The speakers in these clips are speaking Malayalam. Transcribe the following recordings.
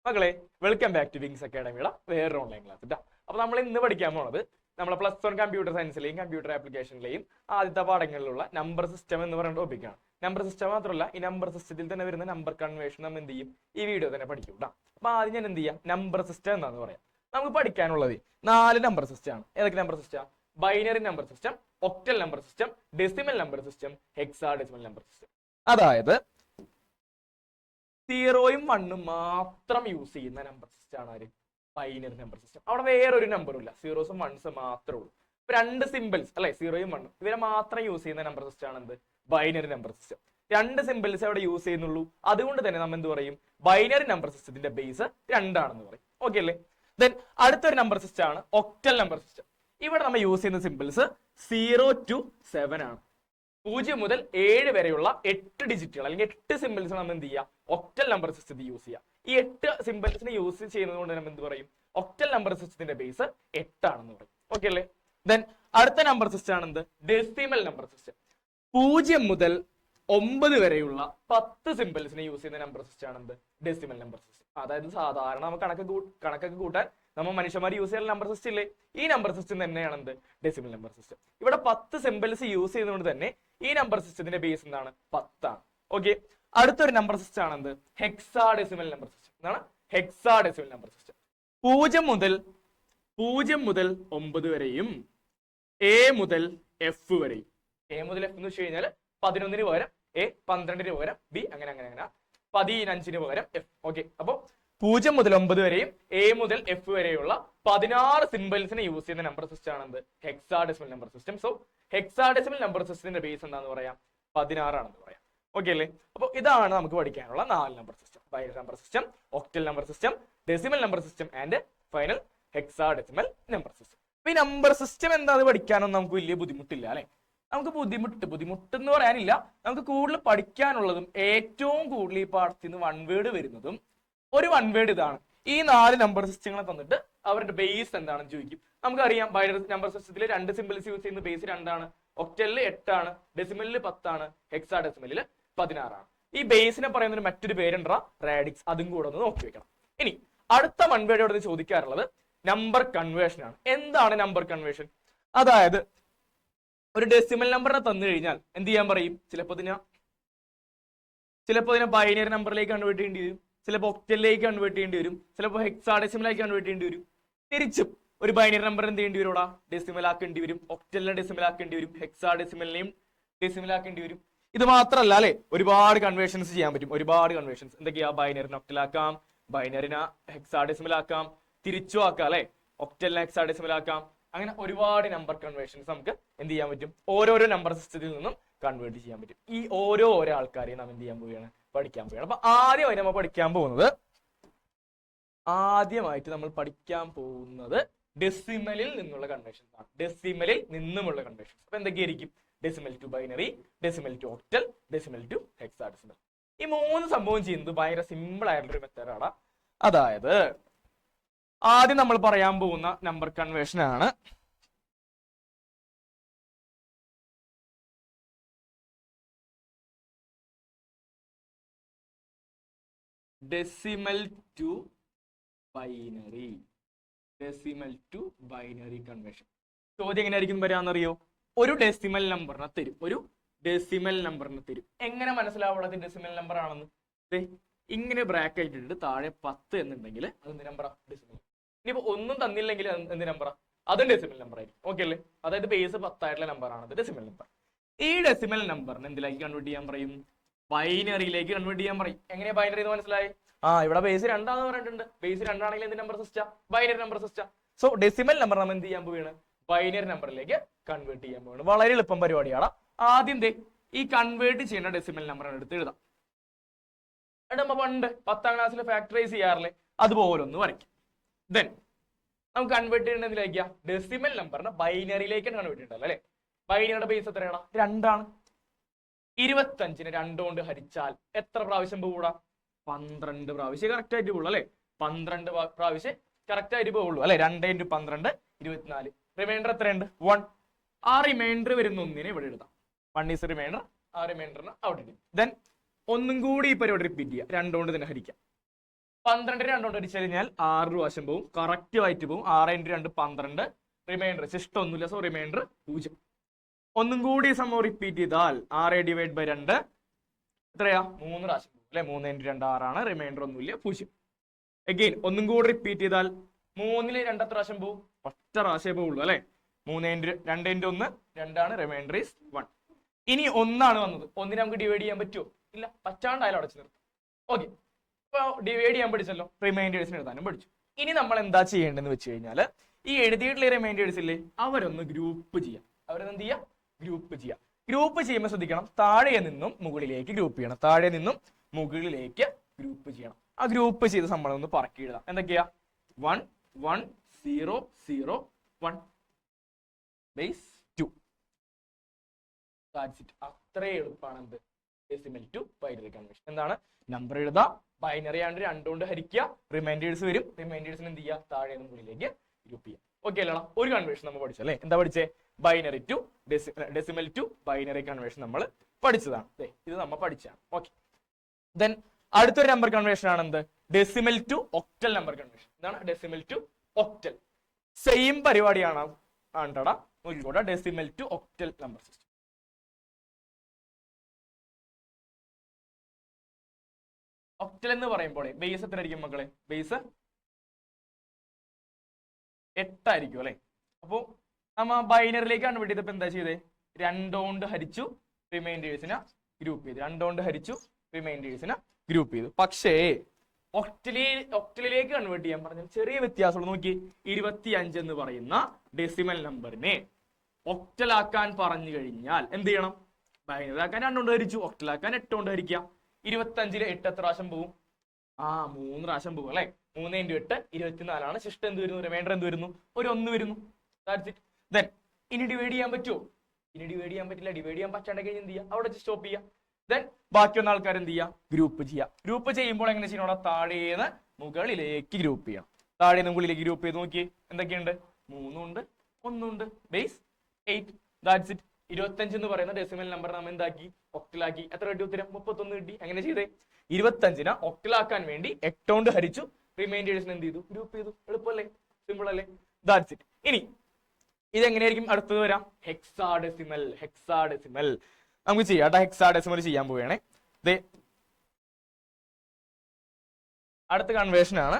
മക്കളെ, വെൽക്കം ബാക്ക് ടു വിങ്സ് അക്കാഡമിയുടെ വേറൊരു ഓൺലൈൻ ക്ലാസ് കേട്ടോ. അപ്പൊ നമ്മൾ ഇന്ന് പഠിക്കാൻ പോണത് നമ്മളെ +1 കമ്പ്യൂട്ടർ സയൻസിലെയും കമ്പ്യൂട്ടർ ആപ്ലിക്കേഷനിലെയും ആദ്യത്തെ പാഠങ്ങളിലുള്ള നമ്പർ സിസ്റ്റം എന്ന് പറയുന്ന ടോപ്പിക്കാണ്. നമ്പർ സിസ്റ്റം മാത്രമല്ല, ഈ നമ്പർ സിസ്റ്റത്തിൽ തന്നെ വരുന്ന നമ്പർ കൺവേർഷൻ നമ്മൾ എന്ത് ചെയ്യും, ഈ വീഡിയോ തന്നെ പഠിക്കും കേട്ടോ. അപ്പൊ ആദ്യം ഞാൻ എന്ത് ചെയ്യാം, നമ്പർ സിസ്റ്റം എന്താണെന്ന് പറയാം. നമുക്ക് പഠിക്കാനുള്ളത് 4 നമ്പർ സിസ്റ്റം ആണ്. ഏതൊക്കെ number system? Binary number system, octal number system, decimal number system, hexadecimal number system. അതായത് 0ഉം 1ഉം മാത്രം യൂസ് ചെയ്യുന്ന നമ്പർ സിസ്റ്റം ആണ് ആര്? Binary number system. അവിടെ വേറൊരു നമ്പറും ഇല്ല, 0സും 1സും മാത്രമേ ഉള്ളൂ. 2 സിമ്പിൾസ് അല്ലെ, 0ഉം 1ഉം, ഇവരെ മാത്രം യൂസ് ചെയ്യുന്ന നമ്പർ സിസ്റ്റം ആണ് എന്ത്? Binary number system. 2 സിമ്പിൾസ് അവിടെ യൂസ് ചെയ്യുന്നുള്ളൂ. അതുകൊണ്ട് തന്നെ നമ്മൾ എന്ത് പറയും? ബൈനറി നമ്പർ സിസ്റ്റത്തിന്റെ ബേസ് 2 ആണെന്ന് പറയും. ഓക്കെ അല്ലേ? ദെൻ അടുത്തൊരു നമ്പർ സിസ്റ്റം ആണ് ഒക്ടൽ നമ്പർ സിസ്റ്റം. ഇവിടെ നമ്മൾ യൂസ് ചെയ്യുന്ന സിമ്പിൾസ് 0 to 7 ആണ്. 0 മുതൽ 7 വരെയുള്ള 8 ഡിജിറ്റുകൾ അല്ലെങ്കിൽ 8 സിമ്പിൾസ് നമ്മൾ എന്ത് ചെയ്യുക, ഒക്ടൽ നമ്പർ സിസ്റ്റത്തിൽ യൂസ് ചെയ്യുക. ഈ 8 സിമ്പിൾസിനെ യൂസ് ചെയ്യുന്നത് കൊണ്ട് നമ്മൾ എന്ത് പറയും? ഒക്ടൽ നമ്പർ സിസ്റ്റത്തിന്റെ ബേസ് 8 ആണെന്ന് പറയും. ഓക്കെ അല്ലേ? ദെൻ അടുത്ത നമ്പർ സിസ്റ്റം ആണ് എന്ത്? Decimal number system. 0 മുതൽ 9 വരെയുള്ള 10 സിമ്പിൾസിനെ യൂസ് ചെയ്യുന്ന നമ്പർ സിസ്റ്റം ആണ് എന്ത്? Decimal number system. അതായത് സാധാരണ നമുക്ക് കണക്കൊക്കെ കൂട്ടാൻ നമ്മൾ മനുഷ്യന്മാർ യൂസ് ചെയ്യുന്ന നമ്പർ സിസ്റ്റം ഇല്ലേ, ഈ നമ്പർ സിസ്റ്റം തന്നെയാണ് എന്ത്? Decimal number system. ഇവിടെ 10 സിമ്പിൾസ് യൂസ് ചെയ്യുന്നതുകൊണ്ട് തന്നെ ഈ നമ്പർ സിസ്റ്റത്തിന്റെ ബേസ് എന്താണ്? 10 ആണ്. ഓക്കെ. അടുത്തൊരു നമ്പർ സിസ്റ്റം ആണ് എന്ത്? Hexadecimal number system. എന്താണ്? Hexadecimal number system. 0 മുതൽ 9 വരെയും A മുതൽ F വരെയും. A മുതൽ F എന്ന് വെച്ച് കഴിഞ്ഞാൽ 11ന് പകരം A, 12ന് പകരം B, അങ്ങനെ 15ന് പകരം F. ഓക്കെ. അപ്പൊ 0 മുതൽ 9 വരെയും A മുതൽ F വരെയുള്ള 16 സിമ്പിൾസിനെ യൂസ് ചെയ്യുന്ന നമ്പർ സിസ്റ്റം ആണ് എന്ത്? Hexadecimal number system. So hexadecimal number സിസ്റ്റത്തിന്റെ ബേസ് എന്താന്ന് പറയാം? 16 ആണെന്ന് പറയാം. ഓക്കെ അല്ലേ? അപ്പൊ ഇതാണ് നമുക്ക് പഠിക്കാനുള്ള 4 number system: binary number system, octal number system, decimal number system and final hexadecimal number system. അപ്പൊ ഈ നമ്പർ സിസ്റ്റം എന്താന്ന് പഠിക്കാനൊന്നും നമുക്ക് വലിയ ബുദ്ധിമുട്ടില്ല അല്ലെ. നമുക്ക് ബുദ്ധിമുട്ട് എന്ന് പറയാനില്ല. നമുക്ക് കൂടുതൽ പഠിക്കാനുള്ളതും ഏറ്റവും കൂടുതൽ ഈ പാഠത്തിൽ നിന്ന് 1 വേർഡ് വരുന്നതും ഒരു 1 വേർഡ് ഇതാണ്. ഈ 4 നമ്പർ സിസ്റ്റങ്ങളെ തന്നിട്ട് അവരുടെ ബേസ് എന്താണെന്ന് ചോദിക്കും. നമുക്കറിയാം ബൈനറി നമ്പർ സിസ്റ്റത്തിൽ 2 സിമ്പിൾസ് യൂസ് ചെയ്യുന്ന ബേസ് 2 ആണ്, ഒക്ടലിൽ 8 ആണ്, ഡെസിമലിൽ 10 ആണ്, ഹെക്സാഡെസിമലിൽ 16 ആണ്. ഈ ബേസിനെ പറയുന്ന മറ്റൊരു പേരുണ്ടാ, റാഡിക്സ്. അതും കൂടെ ഒന്ന് നോക്കി വെക്കണം. ഇനി അടുത്ത 1 വേർഡ് ഇവിടെ ചോദിക്കാറുള്ളത് നമ്പർ കൺവേർഷൻ ആണ്. എന്താണ് നമ്പർ കൺവേർഷൻ? അതായത് ഒരു ഡെസിമൽ നമ്പറിനെ തന്നു കഴിഞ്ഞാൽ എന്ത് ചെയ്യാൻ പറയും? ചിലപ്പോൾ ഇതിനെ ബൈനറി നമ്പറിലേക്ക് കൺവേർട്ട് ചെയ്യേണ്ടി വരും, ചിലപ്പോൾ ഒക്ടലിലേക്ക് കൺവേർട്ട് ചെയ്യേണ്ടി വരും, ചിലപ്പോൾ ഹെക്സാഡെസിമലാക്കി കൺവേർട്ട് ചെയ്യേണ്ടി വരും. തിരിച്ചും ഒരു ബൈനറി നമ്പർ എന്ത് ചെയ്യേണ്ടി വരും? ഡെസിമൽ ആക്കേണ്ടി വരും, ഒക്ടലിനെ ഡെസിമൽ ആക്കേണ്ടി വരും, ഹെക്സാഡെസിമലിനെയും ഡെസിമൽ ആക്കേണ്ടി വരും. ഇത് മാത്രമല്ല അല്ലെ, ഒരുപാട് കൺവേർഷൻസ് ചെയ്യാൻ പറ്റും. ഒരുപാട് കൺവേർഷൻസ് എന്തൊക്കെയാ? ബൈനറിനെ ഒക്ടലാക്കാം, ബൈനറിനെ ഹെക്സാഡെസിമൽ ആക്കാം, തിരിച്ചു ആക്കാം അല്ലെ, ഒക്ടലിനെ ഹെക്സാഡെസിമൽ ആക്കാം. അങ്ങനെ ഒരുപാട് നമ്പർ കൺവേർഷൻസ് നമുക്ക് എന്ത് ചെയ്യാൻ പറ്റും? ഓരോരോ നമ്പർ സിസ്റ്റത്തിൽ നിന്നും കൺവേർട്ട് ചെയ്യാൻ പറ്റും. ഈ ഓരോ ആൾക്കാരെയും നാം എന്ത് ചെയ്യാൻ പോവുകയാണ്? പഠിക്കാൻ പോവുകയാണ്. അപ്പൊ ആദ്യമായിട്ട് നമ്മൾ പഠിക്കാൻ പോകുന്നത് ഡെസിമലിൽ നിന്നുള്ള കൺവേർഷൻസ് ആണ്. ഡെസിമലിൽ നിന്നുമുള്ള കൺവേർഷൻസ്. അപ്പൊ എന്തൊക്കെയായിരിക്കും? Decimal to binary, decimal to octal, decimal to hexadecimal. ഈ 3 സംഭവം ചെയ്യുന്നത് ഭയങ്കര സിമ്പിൾ ആയിട്ടുള്ള ഒരു മെത്തേഡാണ്. അതായത് ആദ്യം നമ്മൾ പറയാൻ പോകുന്ന നമ്പർ കൺവേർഷൻ ആണ് decimal to binary. Decimal to binary conversion. ചോദ്യം എങ്ങനെയായിരിക്കും വരാന്നറിയോ? ഒരു ഡെസിമൽ നമ്പറിനെ തരും. എങ്ങനെ മനസ്സിലാവുള്ളത് ഡെസിമൽ നമ്പർ ആണെന്ന്? ഇങ്ങനെ ബ്രാക്കറ്റ് ഇട്ടിട്ട് താഴെ 10 എന്നുണ്ടെങ്കിൽ അത് എന്ത് നമ്പറാ? ഡെസിമൽ. ഇനിയിപ്പോ ഒന്നും തന്നില്ലെങ്കിൽ എന്ത് നമ്പറാ? അതും ഡെസിമൽ നമ്പർ ആയിരിക്കും. ഓക്കെ അല്ലേ? അതായത് ബേസ് 10 ആയിട്ടുള്ള നമ്പറാണ് അത് ഡെസിമൽ നമ്പർ. ഈ ഡെസിമൽ നമ്പറിനെ എന്തിലേക്ക് കൺവേർട്ട് ചെയ്യാൻ പറയും? ബൈനറിയിലേക്ക് കൺവേർട്ട് ചെയ്യാൻ പറയും. എങ്ങനെയാ ബൈനറി എന്ന് മനസ്സിലായി? ഇവിടെ ബേസ് 2 ആണെന്ന് പറഞ്ഞിട്ടുണ്ട്. ബേസ് 2 ആണെങ്കിൽ എന്ത് number system? Binary number system. So decimal number നമ്മൾ എന്ത് ചെയ്യാൻ പോവുകയാണ്? ബൈനറി നമ്പറിലേക്ക് കൺവേർട്ട് ചെയ്യാൻ പോവുകയാണ്. വളരെ എളുപ്പം പരിപാടിയാണ്. ആദ്യം ഈ കൺവേർട്ട് ചെയ്യുന്ന ഡെസിമൽ നമ്പർ എടുത്ത് എഴുതാം. നമ്മൾ പണ്ട് 10ാം ക്ലാസ്സിൽ ഫാക്ടറൈസ് ചെയ്യാറില്ലേ, അതുപോലെ ഒന്ന് വരയ്ക്കും. ദെൻ നമുക്ക് കൺവേർട്ട് ചെയ്യേണ്ടതിലേക്ക് ഡെസിമൽ നമ്പറിനെ ബൈനറിയിലേക്ക് കൺവേർട്ട് ചെയ്യണ്ടല്ലോ അല്ലെ. ബൈനറിയുടെ ബേസ് എത്രയാണ്? 2 ആണ്. 25നെ 2 കൊണ്ട് ഹരിച്ചാൽ എത്ര പ്രാവശ്യം പോകൂടാ? 12 പ്രാവശ്യം കറക്റ്റ് ആയിട്ട് പോകുള്ളൂ അല്ലെ. 12 പ്രാവശ്യം കറക്റ്റ് ആയിട്ട് പോകുള്ളൂ അല്ലെ. 2 × 12 24. റിമൈൻഡർ എത്രയുണ്ട്? 1. ആ റിമൈൻഡർ വരുന്ന ഒന്നിനെ ഇവിടെ എഴുതാം. 1 ഈസ് റിമൈൻഡർ. ആ റിമൈൻഡറിന് അവിടെ ഇടും. ദെൻ ഒന്നും കൂടി ഈ പരിപാടി റിപ്പീറ്റ് ചെയ്യുക. 2 കൊണ്ട് തന്നെ ഹരിക്കാം. 12 രണ്ടുകൊണ്ട് അടിച്ചു കഴിഞ്ഞാൽ 6 പ്രാവശ്യം പോവും, കറക്റ്റ് ആയിട്ട് പോവും. 6 × 2 12, റിമൈൻഡർ ശിഷ്ടമൊന്നുമില്ല, സോ റിമൈൻഡർ 0. ഒന്നും കൂടി സംഭവം റിപ്പീറ്റ് ചെയ്താൽ 6 ഡിവൈഡ് ബൈ 2 എത്രയാ? 3 പ്രാവശ്യം പോകും അല്ലെ. 3 × 2 6 ആണ്, റിമൈൻഡർ ഒന്നുമില്ല, 0. അഗെയിൻ ഒന്നും കൂടി റിപ്പീറ്റ് ചെയ്താൽ 3 2 എത്ര പ്രാവശ്യം പോകും? ഒറ്റ പ്രാവശ്യമേ പോവുള്ളൂ അല്ലെ. 3 × 2 × 1 2 ആണ്, റിമൈൻഡർ ഈസ് 1. ഇനി 1 ആണ് വന്നത്, 1 നമുക്ക് ഡിവൈഡ് ചെയ്യാൻ പറ്റുമോ? ഇല്ല, പറ്റാണ്ടായാലും അടച്ചു നിർത്തും. ഓക്കെ, ഇപ്പൊ ഡിവൈഡ് ചെയ്യാൻ പഠിച്ചല്ലോ, റിമൈൻഡേഴ്സിന് എഴുതാനും പഠിച്ചു. ഇനി നമ്മൾ എന്താ ചെയ്യേണ്ടതെന്ന് വെച്ച് കഴിഞ്ഞാൽ ഈ എഴുതിയിട്ടുള്ള റിമൈൻഡേഴ്സ് ഇല്ലേ, അവരൊന്ന് ഗ്രൂപ്പ് ചെയ്യാം. അവരെന്ത് ചെയ്യാം? ഗ്രൂപ്പ് ചെയ്യാം. ഗ്രൂപ്പ് ചെയ്യുമ്പോൾ ശ്രദ്ധിക്കണം, താഴെ നിന്നും മുകളിലേക്ക് ഗ്രൂപ്പ് ചെയ്യണം. താഴെ നിന്നും മുകളിലേക്ക് ഗ്രൂപ്പ് ചെയ്യണം. ആ ഗ്രൂപ്പ് ചെയ്ത നമ്മൾ ഒന്ന് പറക്കി എഴുതാം. എന്തൊക്കെയാ? 1 1 0 0 1 ബേസ് 2. അത്രേ എളുപ്പമാണ് എന്ത്? Decimal to binary conversion. എന്താണ്? നമ്പർ എഴുതാം, ബൈനറി ആണ് 2 കൊണ്ട് ഹരിക്കുക, റിമൈൻഡേഴ്സ് വരും, റിമൈൻഡേഴ്സിന് എന്ത് ചെയ്യുക? താഴെ നിന്ന് മുകളിലേക്ക് ഗ്രൂപ്പ് ചെയ്യാം. ഓക്കെ അല്ലടാ, ഒരു കൺവേർഷൻ നമ്മൾ പഠിച്ചല്ലേ. എന്താ പഠിച്ചേ? Binary to decimal to binary conversion നമ്മൾ പഠിച്ചതാണ്. ഇത് നമ്മൾ പഠിച്ചതാണ്. ഓക്കെ, ദെൻ അടുത്തൊരു നമ്പർ കൺവേർഷൻ ആണ് എന്ത്? Decimal to octal number conversion. എന്താണ്? Decimal to octal. സെയിം പരിപാടിയാണ് ആണ്ടടാ, നോക്കിക്കോട്ടെ. Decimal to octal number system. Octal എന്ന് പറയുമ്പോൾ ബേസ് എത്ര ആയിരിക്കും മക്കളെ? ബേസ് 8 ആയിരിക്കും അല്ലെ. അപ്പോ നമ്മ ബൈനറിലേക്ക് കൺവേർട്ട് ചെയ്തപ്പോ എന്താ ചെയ്തേ? 2 കൊണ്ട് ഹരിച്ചു, റിമൈൻഡേഴ്സിനെ ഗ്രൂപ്പ് ചെയ്തു. 2 കൊണ്ട് ഹരിച്ചു, റിമൈൻഡേഴ്സിനെ ഗ്രൂപ്പ് ചെയ്തു. പക്ഷേ ഒക്ടലിലേക്ക് കൺവേർട്ട് ചെയ്യാൻ പറഞ്ഞാൽ ചെറിയ വ്യത്യാസമുള്ള. നോക്കി, 25 എന്ന് പറയുന്ന ഡെസിമൽ നമ്പറിനെ ഒക്ടലാക്കാൻ പറഞ്ഞു കഴിഞ്ഞാൽ എന്ത് ചെയ്യണം? ബൈനറി ആക്കാൻ 2 കൊണ്ട് ഹരിച്ചു, ഒക്ടലാക്കാൻ 8 കൊണ്ട് ഹരിക്കാം. 25 8 എത്ര പ്രാവശ്യം പോവും? 3 പ്രാവശ്യം പോകും അല്ലെ. 3 × 8 24 ശിഷ്ടം എന്ത് വരുന്നു? റിമൈൻഡർ എന്ത് വരുന്നു? ഒരു 1 വരുന്നു. ദെൻ ഇനി ഡിവൈഡ് ചെയ്യാൻ പറ്റുമോ? ഇനി ഡിവൈഡ് ചെയ്യാൻ പറ്റില്ല. ഡിവൈഡ് ചെയ്യാൻ പറ്റാണ്ടെങ്കിൽ എന്ത് ചെയ്യാം? അവിടെ സ്റ്റോപ്പ് ചെയ്യാം. ദെൻ ബാക്കിയൊന്ന ആൾക്കാർ എന്ത് ചെയ്യാം? ഗ്രൂപ്പ് ചെയ്യാം. ഗ്രൂപ്പ് ചെയ്യുമ്പോൾ എങ്ങനെ ചെയ്യണം? താഴേന്ന് മുകളിലേക്ക് ഗ്രൂപ്പ് ചെയ്യാം. താഴേന്ന് മുകളിലേക്ക് ഗ്രൂപ്പ് ചെയ്ത് നോക്കി എന്തൊക്കെയുണ്ട്? 3 ഉണ്ട്, 1 ഉണ്ട്, ബേസ് 8. That's it. 25 എന്ന് പറയുന്ന ഡെസിമൽ നമ്പർ നമ്മൾ എന്താക്കി? ഒക്ടലാക്കി. എത്ര കിട്ടി ഉത്തരം? 31 കിട്ടി. എങ്ങനെ ചെയ്തേ? 25നെ ഒക്ടലാക്കാൻ വേണ്ടി 8 കൊണ്ട് ഹരിച്ചു, റിമൈൻഡേഴ്സിന് എന്ത് ചെയ്തു? ഗ്രൂപ്പ് ചെയ്തു. എളുപ്പമല്ലേ? സിമ്പിൾ അല്ലേ? That's it. ഇനി ഇതെങ്ങനെയായിരിക്കും അടുത്തത് വരാം? ഹെക്സാഡെസിമൽ. ഹെക്സാഡെസിമൽ നമുക്ക് ചെയ്യാം. ഹെക്സാഡെസിമൽ ചെയ്യാൻ പോവുകയാണെ. അടുത്ത കൺവേർഷൻ ആണ്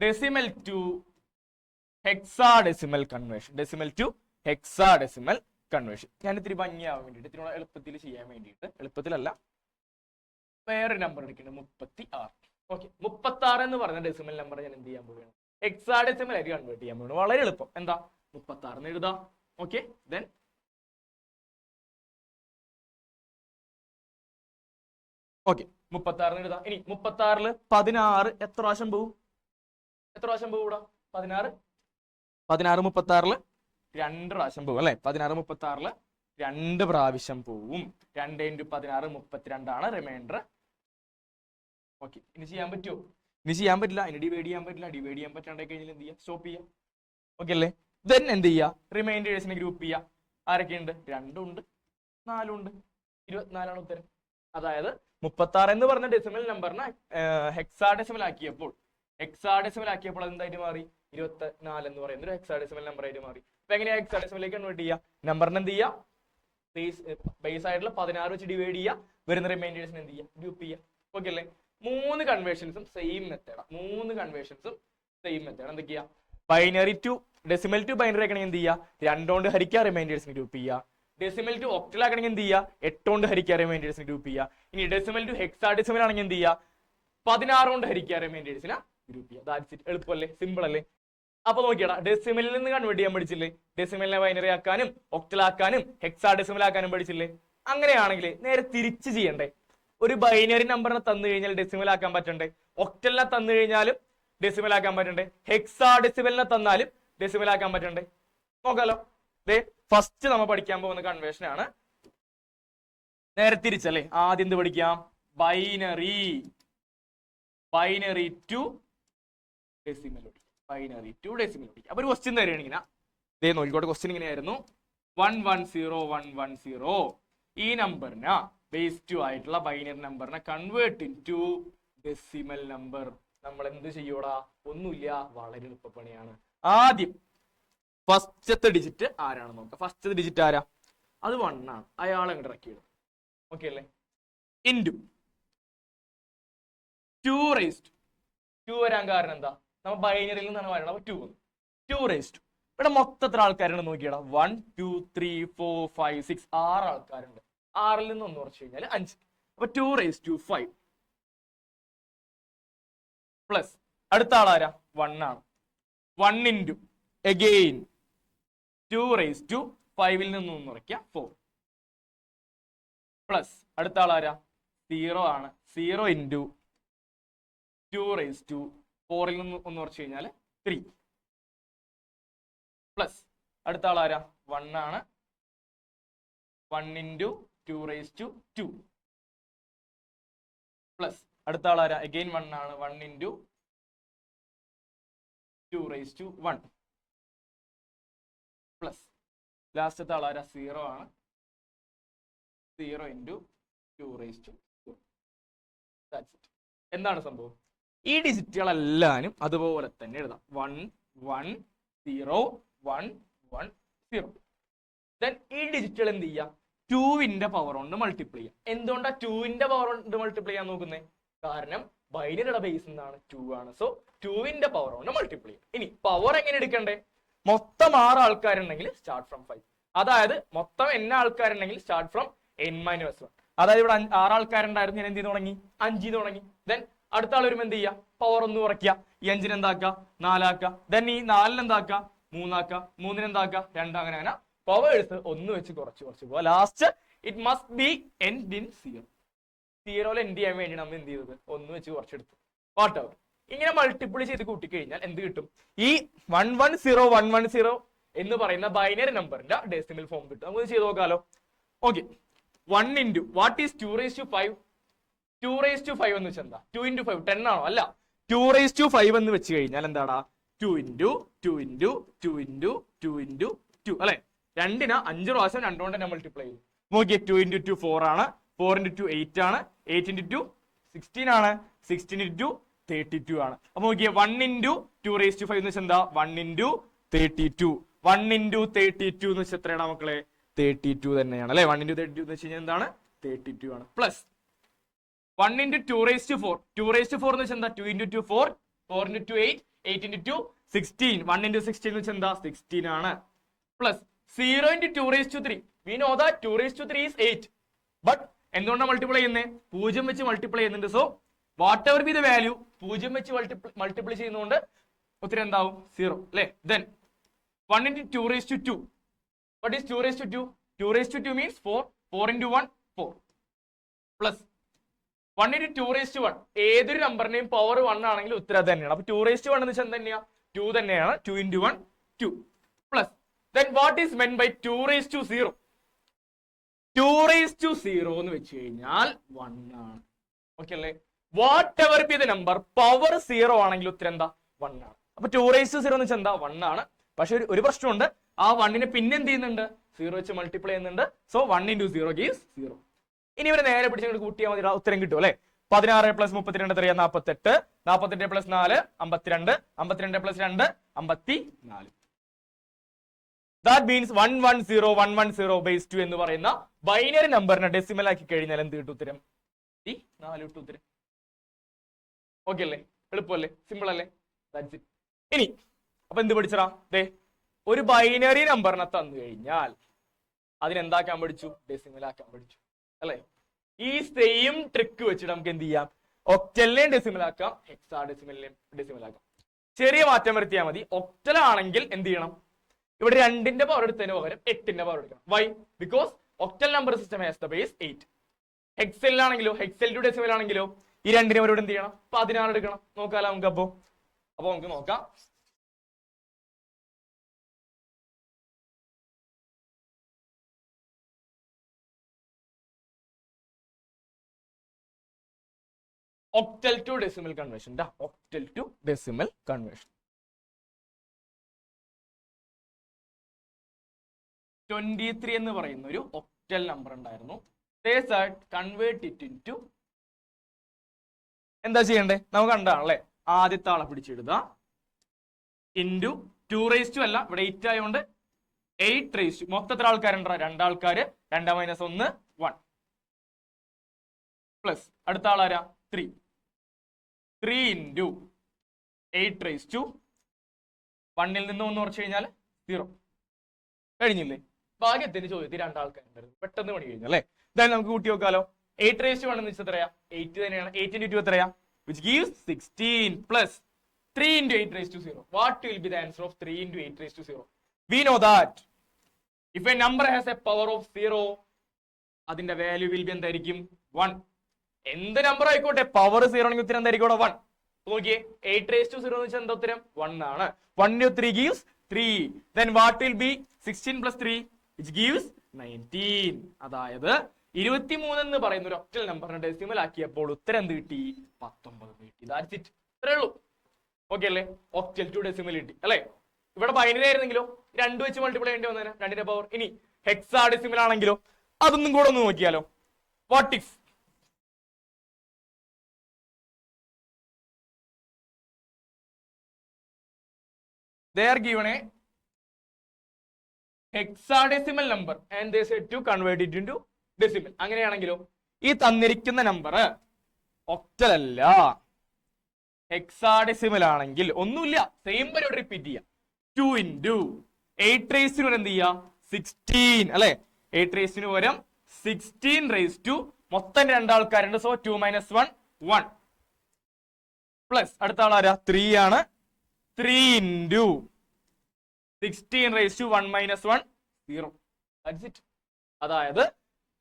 decimal to hexadecimal conversion. Decimal to hexadecimal conversion. ഞാൻ ഇത്തിരി ഭംഗിയാവാൻ വേണ്ടിയിട്ട്, ഇത്തിരി എളുപ്പത്തിൽ ചെയ്യാൻ വേണ്ടിയിട്ട്, എളുപ്പത്തിലല്ല, വേറൊരു നമ്പർ എടുക്കുന്നുണ്ട്, 36. ഓക്കെ, 36 എന്ന് പറയുന്ന ഡെസിമൽ നമ്പർ ഞാൻ എന്ത് ചെയ്യാൻ പോവുകയാണ്? ഹെക്സാഡെസിമൽ ആയിട്ട് കൺവേർട്ട് ചെയ്യാൻ പോവുകയാണ്. വളരെ എളുപ്പം. എന്താ? 36 എന്ന് എഴുതാം. ഓക്കെ, ദെൻ ഓക്കെ 36 എഴുതാം. ഇനി 36 16 എത്ര പ്രാവശ്യം പോവും? എത്ര പ്രാവശ്യം പോവും ഇവിടെ? 16 36 36 2 പ്രാവശ്യം പോകും അല്ലെ. 16 36 2 പ്രാവശ്യം പോവും. 2 × 16 32 ആണ്, റിമൈൻഡർ. ഓക്കെ, ഇനി ചെയ്യാൻ പറ്റുമോ? ഇനി ചെയ്യാൻ പറ്റില്ല. ഇനി ഡിവൈഡ് ചെയ്യാൻ പറ്റില്ല. ഡിവൈഡ് ചെയ്യാൻ പറ്റാണ്ടായി കഴിഞ്ഞാൽ എന്ത് ചെയ്യാം? സ്റ്റോപ്പ് ചെയ്യാം. ഓക്കെ അല്ലേ? ദെൻ എന്ത് ചെയ്യുക? റിമൈൻഡേഴ്സിനെ ഗ്രൂപ്പ് ചെയ്യുക. ആരൊക്കെയുണ്ട്? 2 ഉണ്ട്, 4 ഉണ്ട്, 24 ആണ് ഉത്തരം. അതായത് 36 എന്ന് പറഞ്ഞ ഡെസിമൽ നമ്പറിനെ ഹെക്സാഡെസിമൽ ആക്കിയപ്പോൾ അതെന്തായിട്ട് മാറി? 24 എന്ന് പറയുന്ന ഒരു ഹെക്സാഡെസിമൽ നമ്പർ ആയിട്ട് മാറി. അപ്പൊ എങ്ങനെയാ ഹെക്സാഡെസിമലിലേക്ക് കൺവേർട്ട് ചെയ്യുക? നമ്പറിനെ എന്ത് ചെയ്യുക? ബേസ് ആയിട്ടുള്ള 16 വെച്ച് ഡിവൈഡ് ചെയ്യുക, വരുന്ന റിമൈൻഡേഴ്സിനെ എന്ത് ചെയ്യുക? ഗ്രൂപ്പ് ചെയ്യുക. ഓക്കെ അല്ലേ? 3 കൺവേർഷൻസും സെയിം മെത്തേഡാണ്. 3 കൺവേർഷൻസും സെയിം മെത്തേഡ്. എന്തൊക്കെയാ? Binary to decimal to binary ആക്കണമെങ്കിൽ എന്ത് ചെയ്യുക? 2 കൊണ്ട് ഹരിക്കുക, റിമൈൻഡേഴ്സിന് ഗ്രൂപ്പ് ചെയ്യുക. ഡെസിമൽ ടു ഒക്ടൽ ആക്കണമെങ്കിൽ എന്ത് ചെയ്യുക? 8 കൊണ്ട് ഹരിക്കുക, റിമൈൻഡേഴ്സിന് ഗ്രൂപ്പ് ചെയ്യുക. ഇനി ഡെസിമൽ ടു ഹെക്സാഡെസിമൽ ആണെങ്കിൽ എന്ത് ചെയ്യുക? 16 കൊണ്ട് ഹരിക്കുക, റിമൈൻഡേഴ്സിനെ ഗ്രൂപ്പ് ചെയ്യുക. That's it. എളുപ്പമല്ലേ? സിമ്പിൾ അല്ലേ? അപ്പൊ നോക്കിയടാ, ഡെസിമലിൽ നിന്ന് കൺവേർട്ട് ചെയ്യാൻ പഠിച്ചില്ലേ? ഡെസിമലിനെ ബൈനറി ആക്കാനും ഒക്ടലാക്കാനും ഹെക്സാഡെസിമൽ ആക്കാനും പഠിച്ചില്ലേ? അങ്ങനെയാണെങ്കിൽ നേരെ തിരിച്ച് ചെയ്യണ്ടേ? ഒരു ബൈനറി നമ്പറിനെ തന്നു കഴിഞ്ഞാൽ ഡെസിമൽ ആക്കാൻ പറ്റണ്ടേ? ഒക്ടലിനെ തന്നു കഴിഞ്ഞാലും ഡെസിമൽ ആക്കാൻ പറ്റണ്ടേ? ഹെക്സാഡെസിമലിനെ തന്നാലും ഡെസിമൽ ആക്കാൻ പറ്റണ്ടേ? നോക്കാലോ. ഫസ്റ്റ് നമ്മൾ പഠിക്കാൻ പോകുന്ന കൺവേർഷൻ ആണ് നേരെ തിരിച്ചല്ലേ. ആദ്യം എന്ത് പഠിക്കാം? Binary to decimal. Binary to decimal. അപ്പൊ ഒരു ക്വസ്റ്റ്യൻ തരികയാണ് ഇങ്ങനെ. നോക്കിക്കോട്ടെ, ക്വസ്റ്റ്യൻ ഇങ്ങനെയായിരുന്നു. 110 110 ഈ നമ്പറിന് ബേസ് 2 ആയിട്ടുള്ള ബൈനറി നമ്പറിനെ convert into decimal number. നമ്മൾ എന്ത് ചെയ്യൂടാ? ഒന്നുമില്ല, വളരെ എളുപ്പപ്പണിയാണ്. ആദ്യം ഫസ്റ്റത്തെ ഡിജിറ്റ് ആരാണെന്ന് നോക്കാം. ഫസ്റ്റത്തെ ഡിജിറ്റ് ആരാ? അത് 1 ആണ്. അയാളെ അങ്ങോട്ട് ഇറക്കിയിടും. ഓക്കെ അല്ലേ? ഇൻറ്റു 2 റേസ്റ്റ് 2 വരാൻ കാരണം എന്താ? നമ്മൾ ബൈനറിയിൽ നിന്നാണ് വരണം. അപ്പൊ 2 റേസ്റ്റ്. ഇവിടെ മൊത്തത്തിൽ ആൾക്കാരുണ്ട് നോക്കിയടാ. 1 2 3 4 5 6 6 ആൾക്കാരുണ്ട്. 6ൽ നിന്ന് 1 കുറച്ച് കഴിഞ്ഞാൽ 5. അപ്പൊ 2 റേസ്റ്റ് ടു 5 പ്ലസ് അടുത്ത ആളാരാ? 1 ആണ്. 1 ഇൻറ്റു അഗെയിൻ 2 റേസ്റ്റ് ടു 5ൽ നിന്ന് 1 കുറയ്ക്കുക 4 പ്ലസ് അടുത്ത ആളാരാ? 0 ആണ്. 0 ഇൻറ്റു 2 റേസ്റ്റ് ടു 4ൽ നിന്ന് 1 കുറച്ച് കഴിഞ്ഞാൽ 3 പ്ലസ് അടുത്ത ആളാരാ? 1 ആണ്. 1 ഇൻറ്റു 2 റേസ്റ്റ് ടു 2 പ്ലസ് അടുത്ത ആളാരാ? അഗെയിൻ 1 ആണ്. 1 ഇൻറ്റു 2 റേസ്റ്റ് ടു 1 പ്ലസ് ലാസ്റ്റത്തെ ആളാരാ? 0 ആണ്. 0 ഇൻറ്റു 2 റേസ്റ്റ് ടു 2. എന്താണ് സംഭവം? ഈ ഡിജിറ്റുകളെല്ലാനും അതുപോലെ തന്നെ എഴുതാം. 1 1 0 1 1 0. ദെൻ ഈ ഡിജിറ്റുകൾ എന്ത് ചെയ്യാം? 2ന്റെ പവർ കൊണ്ട് മൾട്ടിപ്ലൈ ചെയ്യാം. എന്തുകൊണ്ടാണ് 2ന്റെ പവർ കൊണ്ട് മൾട്ടിപ്ലൈ ചെയ്യാൻ നോക്കുന്നത്? കാരണം ബൈനറിയുടെ ബേസ് എന്താണ്? 2 ആണ്. സോ 2ന്റെ പവർ കൊണ്ട് മൾട്ടിപ്ലൈ ചെയ്യാം. ഇനി പവർ എങ്ങനെ എടുക്കണ്ടേ? മൊത്തം 6 ആൾക്കാരുണ്ടെങ്കിൽ സ്റ്റാർട്ട് ഫ്രം 5. അതായത് മൊത്തം n ആൾക്കാരുണ്ടെങ്കിൽ സ്റ്റാർട്ട് ഫ്രം n-1. അതായത് ഇവിടെ 6 ആൾക്കാരുണ്ടായിരുന്നു, ഞാൻ എന്ത് ചെയ്ത് തുടങ്ങി? 5 തുടങ്ങി. ദെൻ അടുത്ത ആൾ വരുമ്പോൾ എന്ത് ചെയ്യുക? പവർ 1 കുറയ്ക്കുക. ഈ 5നെ എന്താക്കുക? 4 ആക്കുക. ദെൻ ഈ 4നെ എന്താക്കുക? 3 ആക്കുക. 3നെ എന്താക്കുക? 2. അങ്ങനെ പവേഴ്സ് 1 വെച്ച് കുറച്ച് പോവാ. Last it must be end in 0. 0ൽ എൻഡ് ചെയ്യാൻ വേണ്ടി നമ്മൾ എന്ത് ചെയ്തത്? 1 വെച്ച് കുറച്ചെടുത്തു. Whatever. ഇങ്ങനെ മൾട്ടിപ്ലൈ ചെയ്ത് കൂട്ടിക്കഴിഞ്ഞാൽ എന്ത് കിട്ടും? ഈ 110 എന്ന് പറയുന്ന ബൈനറി നമ്പറിന്റെ ഡെസിമൽ ഫോം കിട്ടും. നമുക്ക് ചെയ്ത് നോക്കാലോ. Okay, 1 into what is 2 raised to 5? 2 raised to 5 എന്ന് വെച്ചാൽ എന്താ? 2 ഇൻറ്റു 5 10 ആണോ? അല്ല. 2 റേസ്റ്റ് ടു 5 എന്ന് വെച്ച് കഴിഞ്ഞാൽ എന്താടാ? 2 ഇൻറ്റു 2 ഇൻറ്റു 2 ഇൻറ്റു 2 ഇൻറ്റു 2 അല്ലെ? 2ന് 5 പ്രാവശ്യം 2 കൊണ്ട് തന്നെ മൾട്ടിപ്ലൈ ചെയ്യും. നോക്കിയേ, 2 ഇൻറ്റു 2 4 ആണ്. 4 ഇൻറ്റു 2 8 ആണ്. 8 ഇൻറ്റു 2 16 ആണ്. 16 ഇൻറ്റു 32 ആണ്. അപ്പൊ നോക്കിയേ, 1 ഇൻറ്റു 2 റേസ്റ്റ് ടു 5 എന്ന് വെച്ചാൽ എന്താ? 1 ഇൻറ്റു 32. 1 ഇൻറ്റു 32 എന്ന് വെച്ചാൽ എത്രയാണ് മക്കളെ? 32 തന്നെയാണ് അല്ലെ? 1 ഇൻറ്റു 32 എന്ന് വെച്ച് കഴിഞ്ഞാൽ എന്താണ്? 32 ആണ്. Plus 1 into 2 raised to 4. 2 raised to 4 എന്ന് വെച്ചാൽ എന്താ? 2 ഇൻറ്റു 2 4. 4 ഇൻറ്റു 2 8. 8 ഇൻറ്റു 2 16. 1 ഇൻറ്റു 16 എന്ന് വെച്ചാൽ എന്താ? 16 ആണ്. Plus 0 into 2 raised to 3. We know that 2 raised to 3 is 8. But എന്തുകൊണ്ടാണ് മൾട്ടിപ്ലൈ ചെയ്യുന്നത്? 0 വെച്ച് മൾട്ടിപ്ലൈ ചെയ്യുന്നുണ്ട്. So whatever be the value, 0 വെച്ച് മൾട്ടിപ്ലൈ ചെയ്യുന്നതുകൊണ്ട് ഉത്തരം എന്താവും? 0 അല്ലേ? Then 1 into 2 raised to 2. What is 2 raised to 2? 2 raised to 2 means 4. 4 into 1 4 plus 1 into 2 raised to 1. ഏതൊരു നമ്പറിന്റെയും പവർ 1 ആണെങ്കിൽ ഉത്തരം തന്നെയാണ്. അപ്പൊ 2 റേസ്റ്റ് ടു 1 എന്ന് വെച്ചാൽ തന്നെയാ? 2 തന്നെയാണ്. 2 into 1 2 plus then what is meant by 2 raised to 0? 2 raised to 0 എന്ന് വെച്ച് കഴിഞ്ഞാൽ 1 ആണ്. ഓക്കെ അല്ലേ? What ever be the number, power 0 ആണെങ്കിൽ ഉത്തരം എന്താ? 1 ആണ്. അപ്പൊ 2 റേസ്റ്റ് ടു 0 എന്ന് വെച്ചാൽ എന്താ? 1 ആണ്. പക്ഷെ ഒരു പ്രശ്നമുണ്ട്. ആ 1നെ പിന്നെ എന്ത് ചെയ്യുന്നുണ്ട്? 0 വെച്ച് മൾട്ടിപ്ലൈ ചെയ്യുന്നുണ്ട്. So 1 into 0 gives 0. ഇനി ഇവരെ നേരെ പിടിച്ച് കൂട്ടിയാൽ മതി, ഉത്തരം കിട്ടും അല്ലെ? 16 plus 32 3 48. 48 plus 4 52. 52 plus 2 54. That means 110 base 2 എന്ന് പറയുന്ന ബൈനറി നമ്പറിനെ ഡെസിമൽ ആക്കി കഴിഞ്ഞാൽ എന്ത് കിട്ടും? ഉത്തരം 4 കിട്ടും ഉത്തരം. ഓക്കെ അല്ലേ? എളുപ്പമല്ലേ? സിമ്പിൾ അല്ലേ? That's it. ഇനി അപ്പൊ എന്ത് പഠിച്ചടാ? ഒരു ബൈനറി നമ്പറിനെ തന്നു കഴിഞ്ഞാൽ അതിനെന്താക്കാൻ പഠിച്ചു? ഡെസിമൽ ആക്കാൻ പഠിച്ചു അല്ലെ? ഈ സെയിം ട്രിക്ക് വെച്ചിട്ട് നമുക്ക് എന്ത് ചെയ്യാം? ഒക്ടലിനെയും ഡെസിമൽ ആക്കാം, ഹെക്സാ ഡെസിമലിനെയും ഡെസിമൽ ആക്കാം. ചെറിയ മാറ്റം വരുത്തിയാൽ മതി. ഒക്ടൽ ആണെങ്കിൽ എന്ത് ചെയ്യണം? ഇവിടെ 2ന്റെ പവർ എടുത്തതിന് പകരം 8ന്റെ പവർ എടുക്കണം. Why? Because octal number system has the base 8. ഹെക്സലിലാണെങ്കിലോ, ഹെക്സൽ ടു ഡെസിമൽ ആണെങ്കിലോ ഈ 2നെ അവരോട് എന്ത് ചെയ്യണം? 16 എടുക്കണം. നോക്കാലോ നമുക്ക്. അപ്പൊ നമുക്ക് നോക്കാം. octal to decimal conversion. Octal to decimal conversion. 23 എന്ന് പറയുന്ന ഒരു ഒക്ടൽ നമ്പർ ഉണ്ടായിരുന്നു. they said convert it into എന്താ ചെയ്യണ്ടേ നമുക്ക് കണ്ടാണല്ലേ ആദ്യത്തെ ആളെ പിടിച്ചെടുക്കുക ഇൻറ്റു 2 അല്ല ഇവിടെ 8 ആയതുകൊണ്ട് 8 മൊത്തത്തിൽ ആൾക്കാരുണ്ടോ 2 ആൾക്കാര് 2 - 1 1 പ്ലസ് അടുത്ത ആളാരാ 3 ഇൻറ്റു 8 1 നിന്ന് 1 കുറച്ച് കഴിഞ്ഞാൽ 0 കഴിഞ്ഞില്ലേ ഭാഗ്യത്തിന്റെ ചോദ്യത്തിൽ 2 ആൾക്കാരുണ്ടായിരുന്നു പെട്ടെന്ന് പണി കഴിഞ്ഞു അല്ലേ എന്തായാലും നമുക്ക് കൂട്ടി നോക്കാലോ 8 എന്ന് വെച്ചാൽ എത്രയാ 8 തന്നെയാണ് 8 × 2 എത്രയാ which gives 16 plus 3 × 8 what will be the answer of 3 × 8 we know that if a number has a power of 0 അതിന്റെ വാല്യൂ will be എന്തായിരിക്കും 1 എന്ത് നമ്പർ ആയിക്കോട്ടെ പവർ 0 ആണെങ്കിൽ ഉത്തരം എന്തായിരിക്കും 1 നോക്കിയേ 8 എന്ന് വെച്ചാൽ എന്താ ഉത്തരം 1 ആണ് 1 × 3 gives 3 then what will be 16 plus 3 which gives 19 അതായത് 23 എന്ന് പറയുന്ന ഒരു ഒക്ടൽ നമ്പറിനെ ഡെസിമൽ ആക്കിയപ്പോൾ ഉത്തരം എന്ത് കിട്ടി 19 കിട്ടി ദാറ്റ്സ് ഇറ്റ് ഇത്രേ ഉള്ളൂ ഓക്കെ അല്ലേ ഒക്ടൽ ടു ഡെസിമൽ കിട്ടി അല്ലേ ഇവിടെ ബൈനറി ആയിരുന്നെങ്കിലോ 2 വെച്ച് മൾട്ടിപ്ലൈ ചെയ്യേണ്ടി വന്നേനെ 2ന്റെ പവർ ഇനി ഹെക്സാഡെസിമൽ ആണെങ്കിലോ അതൊന്നും കൂടെ ഒന്ന് നോക്കിയാലോ what if they are given a hexadecimal number and they said to convert it into decimal അങ്ങനെയാണെങ്കിലോ ഈ തന്നിരിക്കുന്ന നമ്പർ ഒക്ടൽ അല്ല ഹെക്സാഡെസിമൽ ആണെങ്കിൽ ഒന്നുമില്ല സെയിം പരിപാടി റിപ്പീറ്റ് ചെയ്യാം 2 × 8 എന്ത് ചെയ്യാ 16 അല്ലെ 8 പകരം 16 മൊത്തം 2 ആൾക്കാരുണ്ട് സോ 2 - 1 1 പ്ലസ് അടുത്ത ആളാരാ 3 ആണ് 3 × 16 1 - 1 0 that's it അതായത്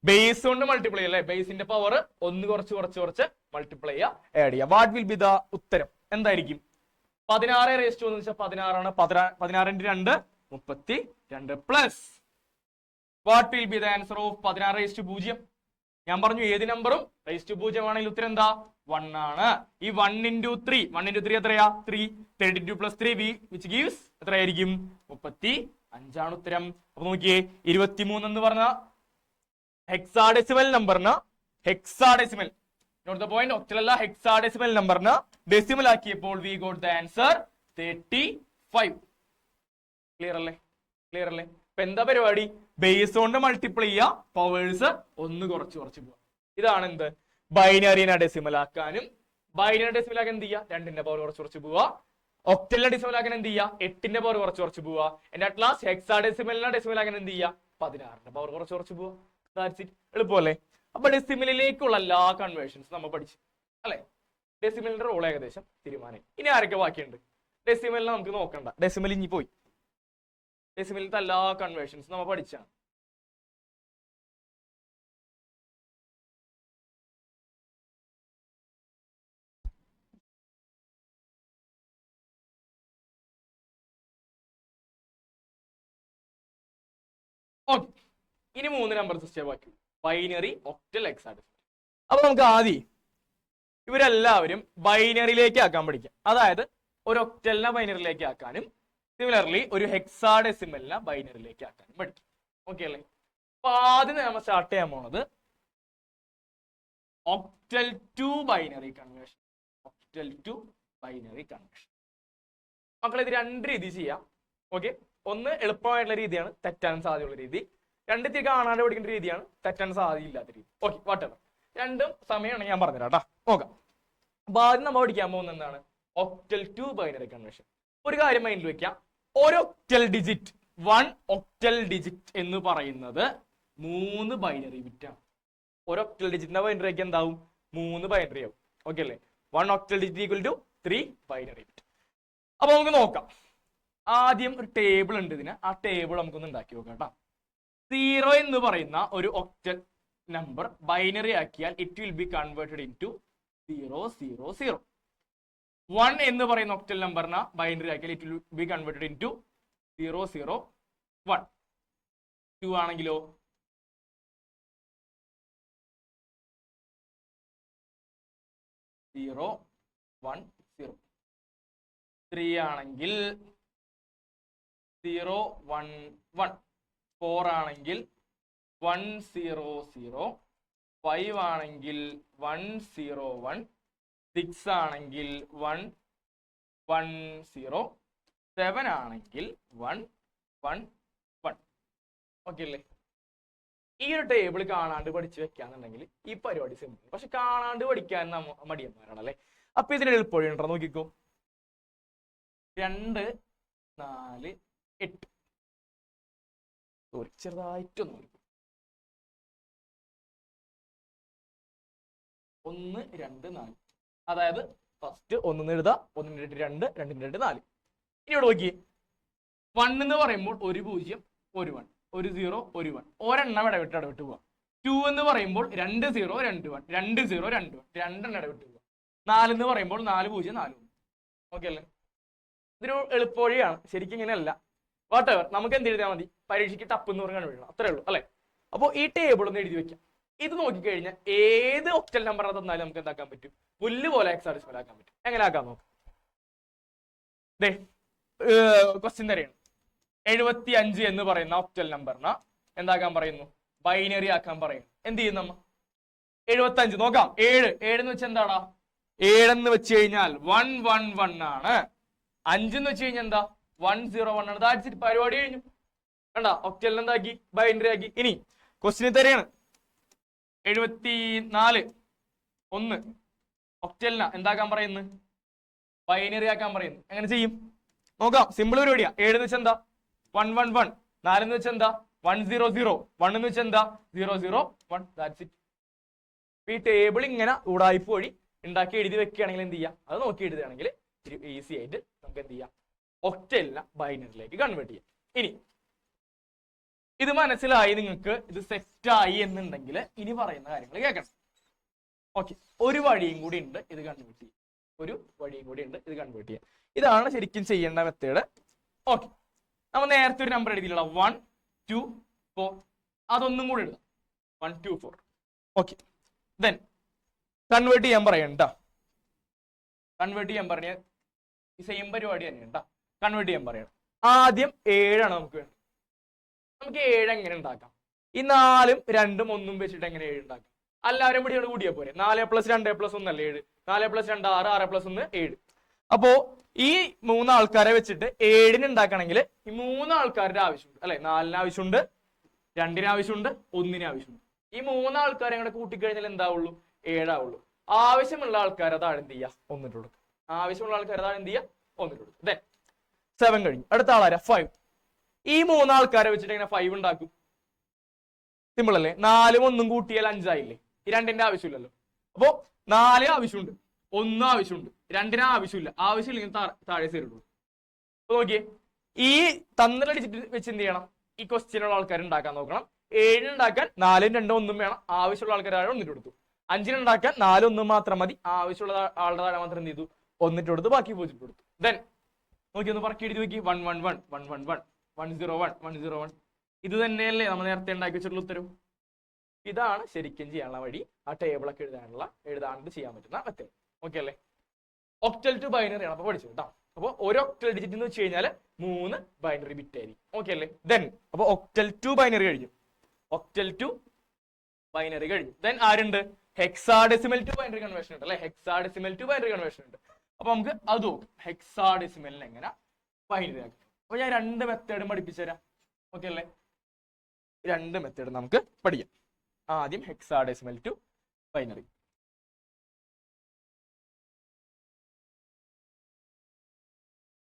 ബേസ് കൊണ്ട് മൾട്ടിപ്ലൈ അല്ലേ ബേസിന്റെ പവർ ഒന്ന് കുറച്ച് മൾട്ടിപ്ലൈ ചെയ്യുക ആഡ് ചെയ്യുക വാട്ട് വിൽ ബി ദ ഉത്തരം എന്തായിരിക്കും 16 എന്ന് വെച്ചാൽ 16 ആണ് 16 × 2 32 plus what will be the answer of 16 0 ഞാൻ പറഞ്ഞു ഏത് നമ്പറും റേസ് ടു 0 ആണെങ്കിൽ ഉത്തരം എന്താ 1 ആണ് ഈ 1 × 3 1 × 3 എത്രയാ 3 32 plus 3 which gives എത്രയായിരിക്കും 35 ആണ് ഉത്തരം അപ്പൊ നോക്കിയേ 23 എന്ന് പറഞ്ഞ ഹെക്സാഡെസിമൽ നമ്പറിന് ഹെക്സാഡെസിമൽ നോട്ട് ദ പോയിന്റ് ഒക്ടലല്ല ഹെക്സാഡെസിമൽ നമ്പറിന് ഡെസിമൽ ആക്കിയപ്പോൾ we got the answer 35 clear അല്ലേ ഇപ്പൊ എന്താ പരിപാടി ബേസ് കൊണ്ട് മൾട്ടിപ്ലൈ ചെയ്യുക പവേഴ്സ് ഒന്ന് കുറച്ച് പോവാ ഇതാണ് എന്ത് ബൈനറിനെ ഡെസിമൽ ആക്കാനും ബൈനറി ഡെസിമൽ ആക്കാൻ എന്ത് ചെയ്യുക 2ന്റെ പവർ കുറച്ച് പോവാ ഒക്ടലിനെ ഡെസിമൽ ആക്കാൻ എന്ത് ചെയ്യുക 8ന്റെ പവർ കുറച്ച് പോവാ എന്റെ അറ്റ് ലാസ്റ്റ് ഹെക്സാഡെസിമലിനെ ഡെസിമൽ ആക്കാൻ എന്ത് ചെയ്യുക 16ന്റെ പവർ കുറച്ച് പോവാ ദാറ്റ്സ് ഇറ്റ് എളുപ്പമല്ലേ അപ്പൊ ഡെസിമലിലേക്കുള്ള എല്ലാ കൺവേർഷൻസ് നമ്മൾ പഠിച്ചു അല്ലെ ഡെസിമലിന്റെ റോൾ ഏകദേശം തീരുമാനം ഇനി ആരൊക്കെ ബാക്കിയുണ്ട് ഡെസിമലിനെ നമുക്ക് നോക്കണ്ട ഡെസിമൽ ഇനി പോയി ഡെസിമലിന്റെ എല്ലാ കൺവേർഷൻസ് നമ്മൾ പഠിച്ചാണ് ഓക്കെ ഇനി 3 നമ്പർ സിസ്റ്റം ബാക്കി ബൈനറി ഒക്ടൽ ഹെക്സാഡെസിമൽ അപ്പൊ നമുക്ക് ആദ്യം ഇവരെല്ലാവരും ബൈനറിയിലേക്ക് ആക്കാൻ പഠിക്കാം അതായത് ഒരു ഒക്ടലിനെ ബൈനറിയിലേക്ക് ആക്കാനും സിമിലർലി ഒരു ഹെക്സാഡെസിമലിനെ ബൈനറിയിലേക്ക് ആക്കാനും പഠിക്കും ഓക്കെ അല്ലേ അപ്പൊ ആദ്യം നമ്മൾ സ്റ്റാർട്ട് ചെയ്യാൻ പോണത് ഒക്ടൽ ടു ബൈനറി കൺവേർഷൻ മക്കളെ ഇത് 2 രീതി ചെയ്യാം ഓക്കെ ഒന്ന് എളുപ്പമായിട്ടുള്ള രീതിയാണ് തെറ്റാൻ സാധ്യതയുള്ള രീതി 2 തിരി കാണാതെ പഠിക്കേണ്ട രീതിയാണ് തെറ്റാൻ സാധ്യതയില്ലാത്ത രീതി ഓക്കെ വാട്ടെവർ രണ്ടും സമയമാണ് ഞാൻ പറഞ്ഞുതരാം കേട്ടോ നോക്കാം അപ്പൊ ആദ്യം നമ്മൾ പഠിക്കാൻ പോകുന്നത് എന്താണ് ഒക്ടൽ ടു ബൈനറി കൺവേർഷൻ ഒരു കാര്യം മൈൻഡിൽ വെക്കാം ഒരു ഒക്ടൽ ഡിജിറ്റ് 1 ഒക്ടൽ ഡിജിറ്റ് എന്ന് പറയുന്നത് 3 ബൈനറി ബിറ്റ് ആണ് ഒരു ഒക്ടൽ ഡിജിറ്റിന്റെ ബൈനറി ഒക്കെ എന്താവും 3 ബൈനറി ആവും ഓക്കെ അല്ലേ 1 octal digit equal to 3 binary bit അപ്പൊ നമുക്ക് നോക്കാം ആദ്യം ഒരു ടേബിൾ ഉണ്ട് ഇതിന് ആ ടേബിൾ നമുക്കൊന്ന് ഉണ്ടാക്കി നോക്കാം കേട്ടോ 0 എന്ന് പറയുന്ന ഒരു ഒക്ടൽ നമ്പർ ബൈനറി ആക്കിയാൽ it will be converted into 000 1 എന്ന് പറയുന്ന ഒക്ടൽ നമ്പറിനെ ബൈനറി ആക്കിയാൽ it will be converted into 001 2 ആണെങ്കിലോ 010 3 ആണെങ്കിൽ 011 4 ആണെങ്കിൽ 100 5 ആണെങ്കിൽ 101, 6 ആണെങ്കിൽ 110, 7 ആണെങ്കിൽ 111. ഓക്കെ അല്ലേ? ഈ ഒരു ടേബിൾ കാണാണ്ട് പഠിച്ചു വെക്കാന്നുണ്ടെങ്കിൽ ഈ പരിപാടി സിമ്പിൾ. പക്ഷെ കാണാണ്ട് പഠിക്കാൻ മടിയന്മാരാണല്ലേ. അപ്പൊ ഇതിന് എളുപ്പവഴി ഉണ്ടോ നോക്കിക്കോ. 2, 4, 8. സോറി, ചെറുതായിട്ടൊന്നും 1, 2, 4. അതായത് ഫസ്റ്റ് 1 എഴുതാ, 1 2, 2, 2, 4. ഇനി ഇവിടെ നോക്കി, 1 എന്ന് പറയുമ്പോൾ 1 0 1 1, 1 0 1 1, ഒരെണ്ണം ഇടവിട്ട് പോവാം. 2 എന്ന് പറയുമ്പോൾ 2 0 2 1, 2 0 2 1, രണ്ടെണ്ണം ഇടവിട്ട് പോവാം. 4 എന്ന് പറയുമ്പോൾ 4 0 4 1. ഓക്കെ അല്ലേ? ഇതൊരു എളുപ്പവഴിയാണ്, ശരിക്കും ഇങ്ങനെയല്ല. വാട്ട് എവർ, നമുക്ക് എന്ത് എഴുതിയാൽ മതി, പരീക്ഷയ്ക്ക് ടപ്പ് എന്ന് പറഞ്ഞാൽ കണ്ടുപിടിക്കണം, അത്രേ ഉള്ളൂ അല്ലെ. അപ്പോൾ ഈ ടേബിൾ ഒന്ന് എഴുതി വെക്കാം. ഇത് നോക്കിക്കഴിഞ്ഞാൽ ഏത് ഒക്ടൽ നമ്പർ തന്നാലും നമുക്ക് എന്താക്കാൻ പറ്റും, പുല്ല് പോലെ ഹെക്സാഡെസിമൽ ആക്കാൻ പറ്റും. എങ്ങനെ ആക്കാൻ നോക്കാം. ക്വസ്റ്റ്യൻ തരെയാണ്. 75 എന്ന് പറയുന്ന ഒക്ടൽ നമ്പറിനെ എന്താക്കാൻ പറയുന്നു, ബൈനറി ആക്കാൻ പറയുന്നു. എന്ത് ചെയ്യും നമ്മ? 75 നോക്കാം. 7 എന്ന് വെച്ചാൽ എന്താടാ, 7 എന്ന് വെച്ച് കഴിഞ്ഞാൽ 111 ആണ്. 5 എന്ന് വെച്ച് കഴിഞ്ഞാൽ എന്താ, 101 ആണ്. ദാറ്റ്സ് ഇറ്റ്, പരിപാടി കഴിഞ്ഞു. കണ്ടാ, ഒക്ടലിനെ എന്താക്കി, ബൈനറി ആക്കി. ഇനി ക്വസ്റ്റ്യൻ തരെയാണ്. 74 1 ഒക്ടലിനെ എന്താക്കാൻ പറയുന്നു, ബൈനറി ആക്കാൻ പറയുന്നു. എങ്ങനെ ചെയ്യും നോക്കാം. സിമ്പിൾ പരിപാടിയാ. 7 എന്ന് വെച്ചാൽ എന്താ, 111. 4 എന്ന് വെച്ചാൽ എന്താ, 100. 1 എന്ന് വെച്ചാൽ എന്താ, 001. That's it. ഈ ടേബിൾ ഇങ്ങനെ ഉടായ്പ വഴി ഉണ്ടാക്കി എഴുതി വെക്കുകയാണെങ്കിൽ എന്ത് ചെയ്യാം, അത് നോക്കി എഴുതുകയാണെങ്കിൽ ഈസി ആയിട്ട് നമുക്ക് എന്ത് ചെയ്യാം, ഒക്ടലിനെ ബൈനറിയിലേക്ക് കൺവേർട്ട് ചെയ്യാം. ഇനി ഇത് മനസ്സിലായി നിങ്ങൾക്ക്, ഇത് സെറ്റ് ആയി എന്നുണ്ടെങ്കിൽ ഇനി പറയുന്ന കാര്യങ്ങൾ കേൾക്കണം. ഓക്കെ, ഒരു വഴിയും കൂടി ഉണ്ട് ഇത് കൺവേർട്ട് ചെയ്യാൻ. ഇതാണ് ശരിക്കും ചെയ്യേണ്ട മെത്തേഡ്. ഓക്കെ, നമ്മൾ നേരത്തെ ഒരു നമ്പർ എഴുതിയില്ല, 1 2 4. അതൊന്നും കൂടി എഴുതാം, 1 2 4. ഓക്കെ, ദെൻ കൺവേർട്ട് ചെയ്യാൻ പറയണ്ട. കൺവേർട്ട് ചെയ്യാൻ പറഞ്ഞ ഈ സെയിം പരിപാടി തന്നെയുണ്ട. കൺവേർട്ട് ചെയ്യാൻ പറയണം. ആദ്യം 7 ആണ് നമുക്ക് വേണ്ടത്. നമുക്ക് 7 എങ്ങനെ ഉണ്ടാക്കാം? ഈ 4ഉം 2ഉം 1ഉം വെച്ചിട്ട് എങ്ങനെ 7 ഉണ്ടാക്കാം? എല്ലാവരും കൂടി കൂടിയാ പോരെ. 4 + 2 + 1 അല്ലേ 7. 4 + 2 6, 6 + 1 7. അപ്പോ ഈ 3 ആൾക്കാരെ വെച്ചിട്ട് 7ന് ഉണ്ടാക്കണമെങ്കിൽ ഈ 3 ആൾക്കാരുടെ ആവശ്യമുണ്ട് അല്ലെ. 4ന് ആവശ്യമുണ്ട്, 2ന് ആവശ്യമുണ്ട്, 1ന് ആവശ്യമുണ്ട്. ഈ 3 ആൾക്കാരെ കൂടെ കൂട്ടിക്കഴിഞ്ഞാൽ എന്താവുള്ളൂ, 7 ആവുള്ളൂ. ആവശ്യമുള്ള ആൾക്കാരെ താഴെ എന്ത് ചെയ്യുക, 1 ഇട്ട് കൊടുക്കുക. ആവശ്യമുള്ള ആൾക്കാരെ താഴെ എന്ത് ചെയ്യുക, 1 ഇട്ട് കൊടുക്കുക. ദെൻ 7 കഴിഞ്ഞു. അടുത്ത ആളാരാ, 5. ഈ 3 ആൾക്കാരെ വെച്ചിട്ട് എങ്ങനെ 5 ഉണ്ടാക്കും? സിമ്പിൾ അല്ലേ. 4ഉം 1ഉം കൂട്ടിയാൽ 5 ആയില്ലേ. ഈ 2ന്റെ ആവശ്യമില്ലല്ലോ. അപ്പോ 4 ആവശ്യമുണ്ട്, 1 ആവശ്യമുണ്ട്, 2ന് ആവശ്യമില്ല. ആവശ്യമില്ലെങ്കിൽ താഴെ സൈഡ്. അപ്പൊ നോക്കിയേ, ഈ തന്നിലടിച്ചിട്ട് വെച്ച് എന്ത് ചെയ്യണം, ഈ ക്വസ്റ്റ്യനുള്ള ആൾക്കാർ ഉണ്ടാക്കാൻ നോക്കണം. 7 ഉണ്ടാക്കാൻ 4ഉം 2ഉം 1ഉം വേണം. ആവശ്യമുള്ള ആൾക്കാർ 1 ഇട്ട് കൊടുത്തു. 5ന് ഉണ്ടാക്കാൻ 4 1 മാത്രം മതി. ആവശ്യമുള്ള ആളുടെ താഴെ മാത്രം എന്ത് ചെയ്തു, 1 ഇട്ട് കൊടുത്തു, ബാക്കി 0 ഇട്ട് കൊടുത്തു. ദെൻ നോക്കി ഒന്ന് പറക്കി എഴുതി നോക്കി, 111 111 101 101. ഇത് തന്നെയല്ലേ നമ്മൾ നേരത്തെ ഉണ്ടാക്കി വെച്ചിട്ടുള്ള ഉത്തരവ്. ഇതാണ് ശരിക്കും ചെയ്യാനുള്ള വഴി. ആ ടേബിളൊക്കെ എഴുതാണ്ട് ചെയ്യാൻ പറ്റുന്ന മെത്തേഡ്. ഓക്കെ അല്ലേ? ഒക്ടൽ ടു ബൈനറി ആണ് അപ്പൊ പഠിച്ചു കേട്ടോ. അപ്പൊ ഒരു ഒക്ടൽ ഡിജിറ്റ് എന്ന് വെച്ച് കഴിഞ്ഞാൽ 3 ബൈനറി ബിറ്റ് ആയിരിക്കും. ഓക്കെ അല്ലേ? ദെൻ അപ്പൊ ഒക്ടൽ ടു ബൈനറി കഴിഞ്ഞു. ദെൻ ആരുണ്ട്, ഹെക്സാഡെസിമൽ ടു ബൈനറി കൺവേർഷൻ ഉണ്ട് അല്ലെ. ഉണ്ട്. അപ്പൊ നമുക്ക് അത് നോക്കും, ഹെക്സാഡെസിമലിന് എങ്ങനെ ബൈനറി ആക്കും. അപ്പൊ ഞാൻ 2 മെത്തേഡും പഠിപ്പിച്ചു തരാം. ഓക്കെ അല്ലേ? 2 മെത്തേഡ് നമുക്ക് പഠിക്കാം. ആദ്യം ഹെക്സാഡെസിമൽ ടു ബൈനറി.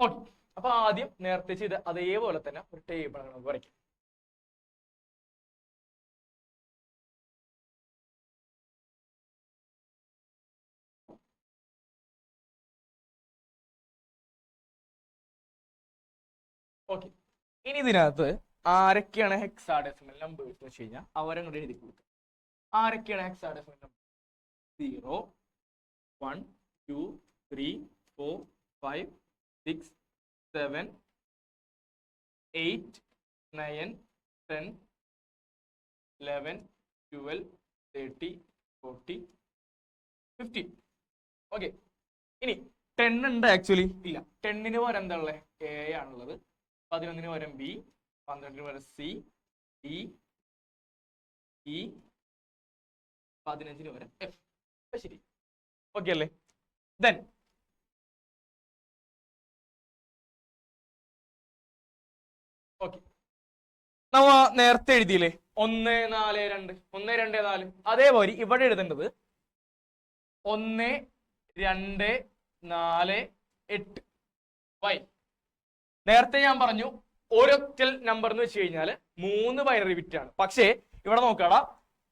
ഓക്കെ, അപ്പൊ ആദ്യം നേരത്തെ ചെയ്ത് അതേപോലെ തന്നെ ഒരു ടേബിൾ നമുക്ക് വരയ്ക്കാം. ഓക്കെ, ഇനി ഇതിനകത്ത് ആരൊക്കെയാണ് ഹെക്സാഡെസിമൽ നമ്പേഴ്സ് എന്ന് വെച്ച് കഴിഞ്ഞാൽ അവരങ്ങോട്ട് എഴുതി കൊടുക്കുക. ആരൊക്കെയാണ് ഹെക്സാഡെസിമൽ നമ്പർ? 0 1 2 3 4 5 6 7 8 9 10 11 12 13 14 15. ഓക്കെ, ഇനി 10 ഉണ്ട് ആക്ച്വലി ഇല്ല. 10ന് പകരം എന്താ ഉള്ളത്, എ ആണുള്ളത്. 11ന് പകരം ബി, 12ന് പകരം സി, ഡി, ഇ, 15 പകരം F. ശരി, ഓക്കെ അല്ലേ? ദെൻ ഓക്കെ, നമ്മ നേരത്തെ എഴുതിയില്ലേ 1 4 2 1 2 4, അതേപോലെ ഇവിടെ എഴുതേണ്ടത് 1 2 4 8. വൈ? നേരത്തെ ഞാൻ പറഞ്ഞു ഒരൊറ്റൽ നമ്പർ എന്ന് വെച്ച് കഴിഞ്ഞാൽ 3 ബൈനറി ബിറ്റ് ആണ്. പക്ഷേ ഇവിടെ നോക്കാടാ,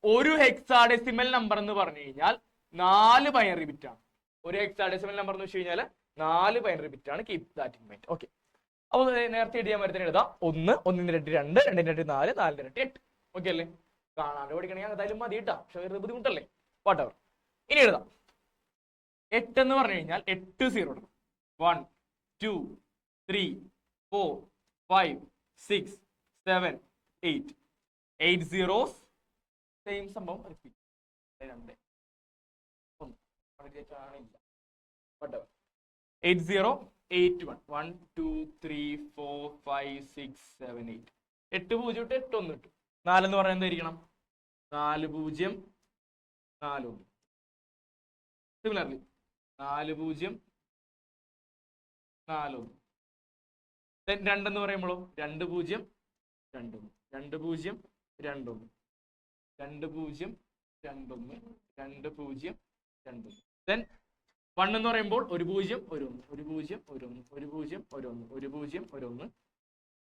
ഒരു ഹെക്സാഡെസിമൽ നമ്പർ എന്ന് പറഞ്ഞു കഴിഞ്ഞാൽ 4 ബൈനറി ബിറ്റ് ആണ്. ഒരു ഹെക്സാഡെസിമൽ നമ്പർ എന്ന് വെച്ച് കഴിഞ്ഞാൽ 4 ബൈനറി ബിറ്റ് ആണ്. Keep that in mind. Okay, അപ്പൊ നേരത്തെ എഴുതിയാൽ മരത്തിന് എഴുതാം 1 1 2 2 2 2 4 4 2 8. ഓക്കെ അല്ലേ? കാണാണ്ട് പഠിക്കണമെങ്കിൽ എന്തായാലും മതി കേട്ടാ, പക്ഷെ വേറെ ബുദ്ധിമുട്ടല്ലേ, വാട്ടെവർ. ഇനി എഴുതാം 8 എന്ന് പറഞ്ഞു കഴിഞ്ഞാൽ 8 0 ഇടണം. 1 2 3 4 5 6 7 8 8 zeros. സെയിം സംഭവം റിപ്പീറ്റ്. 2 1 8 0 8 1 1 2 3 4 5 6 7 8. 8 0 ഇട്ട് 8 1 ഇട്ടു. 4 എന്ന് പറയുന്നത് എന്തായിരിക്കണം? 4 0 4 1. സിമിലർലി 4 0 4 1. 2 എന്ന് പറയുമ്പോഴോ 2 0 2 1 2 0 2 1 2 0 2 1 2 0 2 1. ദെൻ 1 എന്ന് പറയുമ്പോൾ 1 0 1 1 1 0 1 1 1 0 1 1 1 0 1 1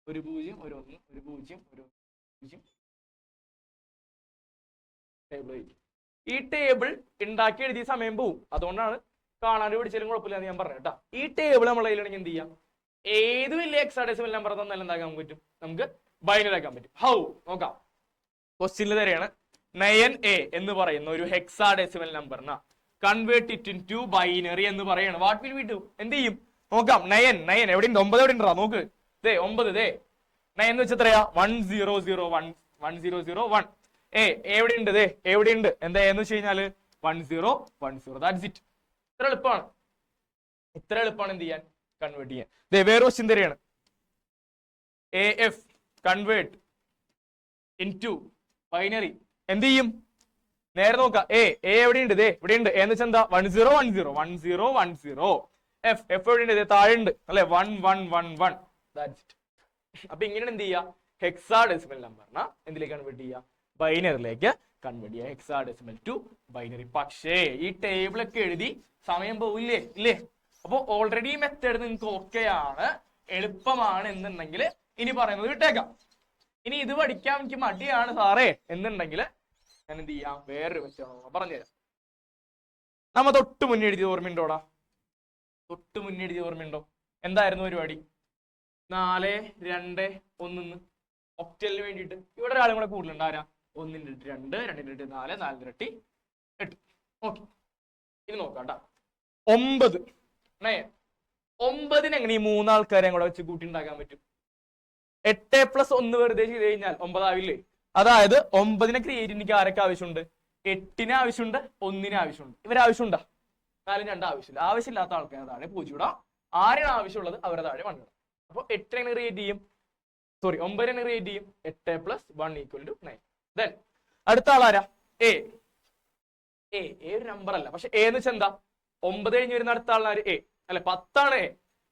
1 0 1 1 1 0 1 0. ടേബിൾ. ഈ ടേബിൾ ഉണ്ടാക്കി എഴുതിയ സമയം പോവും, അതുകൊണ്ടാണ് കാണാണ്ട് പിടിച്ചാലും കുഴപ്പമില്ല എന്ന് ഞാൻ പറഞ്ഞു കേട്ടോ. ഈ ടേബിൾ നമ്മളെ കയ്യിലാണെങ്കിൽ എന്ത് ചെയ്യാം, ഏത് വലിയ ഹെക്സാഡെസിമൽ നമ്പർ തന്നാലും എന്താക്കാൻ പറ്റും, നമുക്ക് ബൈനറി ആക്കാൻ പറ്റും. ഹൗ നോക്കാം. ക്വസ്റ്റ്യനിൽ തരെയാണ് 9A എന്ന് പറയുന്ന ഒരു ഹെക്സാഡെസിമൽ നമ്പറിനാ convert it into binary എന്ന് പറയാണ്. What will we do? എന്ത് ചെയ്യും നോക്കാം. 9 എവിടെ ഉണ്ട്? 9 എവിടെ ഉണ്ടാ നോക്ക്. 9 9 എന്ന് വെച്ചാൽ എത്രയാ? 1 0 0 1 1 0 0 1. എവിടെ ഉണ്ട്? എവിടെ ഉണ്ട്? എന്താ എന്ന് വെച്ച് കഴിഞ്ഞാല് 1 0 1 0. That's it. ഇത്ര എളുപ്പമാണ്, ഇത്ര എളുപ്പമാണ് എന്ത് ചെയ്യാൻ, കൺവേർട്ട് ചെയ്യാൻ. വേറെ ക്വസ്റ്റ്യൻ തരെയാണ് AF convert into binary. എന്ത് ചെയ്യും? നേരെ നോക്കാം. എവിടെയുണ്ട്? ഇവിടെ ഉണ്ട്. എന്ന് വെച്ചാൽ എന്താ? 1 0 1 0 1 0 1 0. എഫ് എവിടെയുണ്ട്? താഴെ ഉണ്ട് അല്ലെ? 1 1 1 1. That's it. അപ്പൊ ഇങ്ങനെയാണ് എന്ത് ചെയ്യുക, ഹെക്സാഡെസിമൽ നമ്പറിനെ എന്തിലേക്ക് കൺവേർട്ട് ചെയ്യുക? ബൈനറിയിലേക്ക് കൺവേർട്ട് ചെയ്യുക. Hexadecimal to binary. പക്ഷേ ഈ ടേബിൾ ഒക്കെ എഴുതി സമയം പോവില്ലേ? ഇല്ലേ? അപ്പൊ ഓൾറെഡി ഈ മെത്തേഡ് നിങ്ങൾക്ക് ഓക്കെയാണ്, എളുപ്പമാണ് എന്നുണ്ടെങ്കിൽ ഇനി പറയുന്നത് വിട്ടേക്കാം. ഇനി ഇത് പഠിക്കാൻ എനിക്ക് മടിയാണ് സാറേ എന്നുണ്ടെങ്കിൽ ഞാൻ എന്ത് ചെയ്യാം, വേറൊരു മെത്തേഡ് പറഞ്ഞുതരാം. നമ്മ തൊട്ട് മുന്നേ എഴുതിയത് ഓർമ്മയുണ്ടോടാ? തൊട്ട് മുന്നേ എഴുതിയത് ഓർമ്മയുണ്ടോ? എന്തായിരുന്നു പരിപാടി? 4 2 1 ഒക്ടലിന് വേണ്ടിയിട്ട് ഇവിടെ ഒരാളും കൂടെ കൂടുതലുണ്ട്. ആരാ? 1 2 2 2 4 4 8. ഓക്കെ, ഇത് നോക്കാം കേട്ടാ. 9 9 എങ്ങനെ ഈ 3 ആൾക്കാരെ കൂടെ വെച്ച് കൂട്ടി ഉണ്ടാക്കാൻ പറ്റും? 8 + 1 വെറുതെ ചെയ്ത് കഴിഞ്ഞാൽ 9 ആവില്ലേ? അതായത് 9നെ ക്രിയേറ്റ് എനിക്ക് ആരൊക്കെ ആവശ്യമുണ്ട്? 8ന് ആവശ്യമുണ്ട്, 1ന് ആവശ്യമുണ്ട്. ഇവരാവശ്യമുണ്ടാ? 4 2 ആവശ്യമില്ല. ആവശ്യമില്ലാത്ത ആൾക്കാരെ താഴെ 0 ഇടാം. ആരാണ് ആവശ്യമുള്ളത് അവരെ താഴെ 1 ഇടാം. അപ്പൊ 8 എങ്ങനെ ക്രിയേറ്റ് ചെയ്യും? 9 എങ്ങനെ ക്രിയേറ്റ് ചെയ്യും? 8 + 1 = 9. ദെൻ അടുത്ത ആളാരാ? എ ഒരു നമ്പർ അല്ല, പക്ഷെ എന്ന് വെച്ചാൽ എന്താ? 9 കഴിഞ്ഞ് വരുന്ന അടുത്ത ആളാര്? അല്ലെ 10 ആണ്.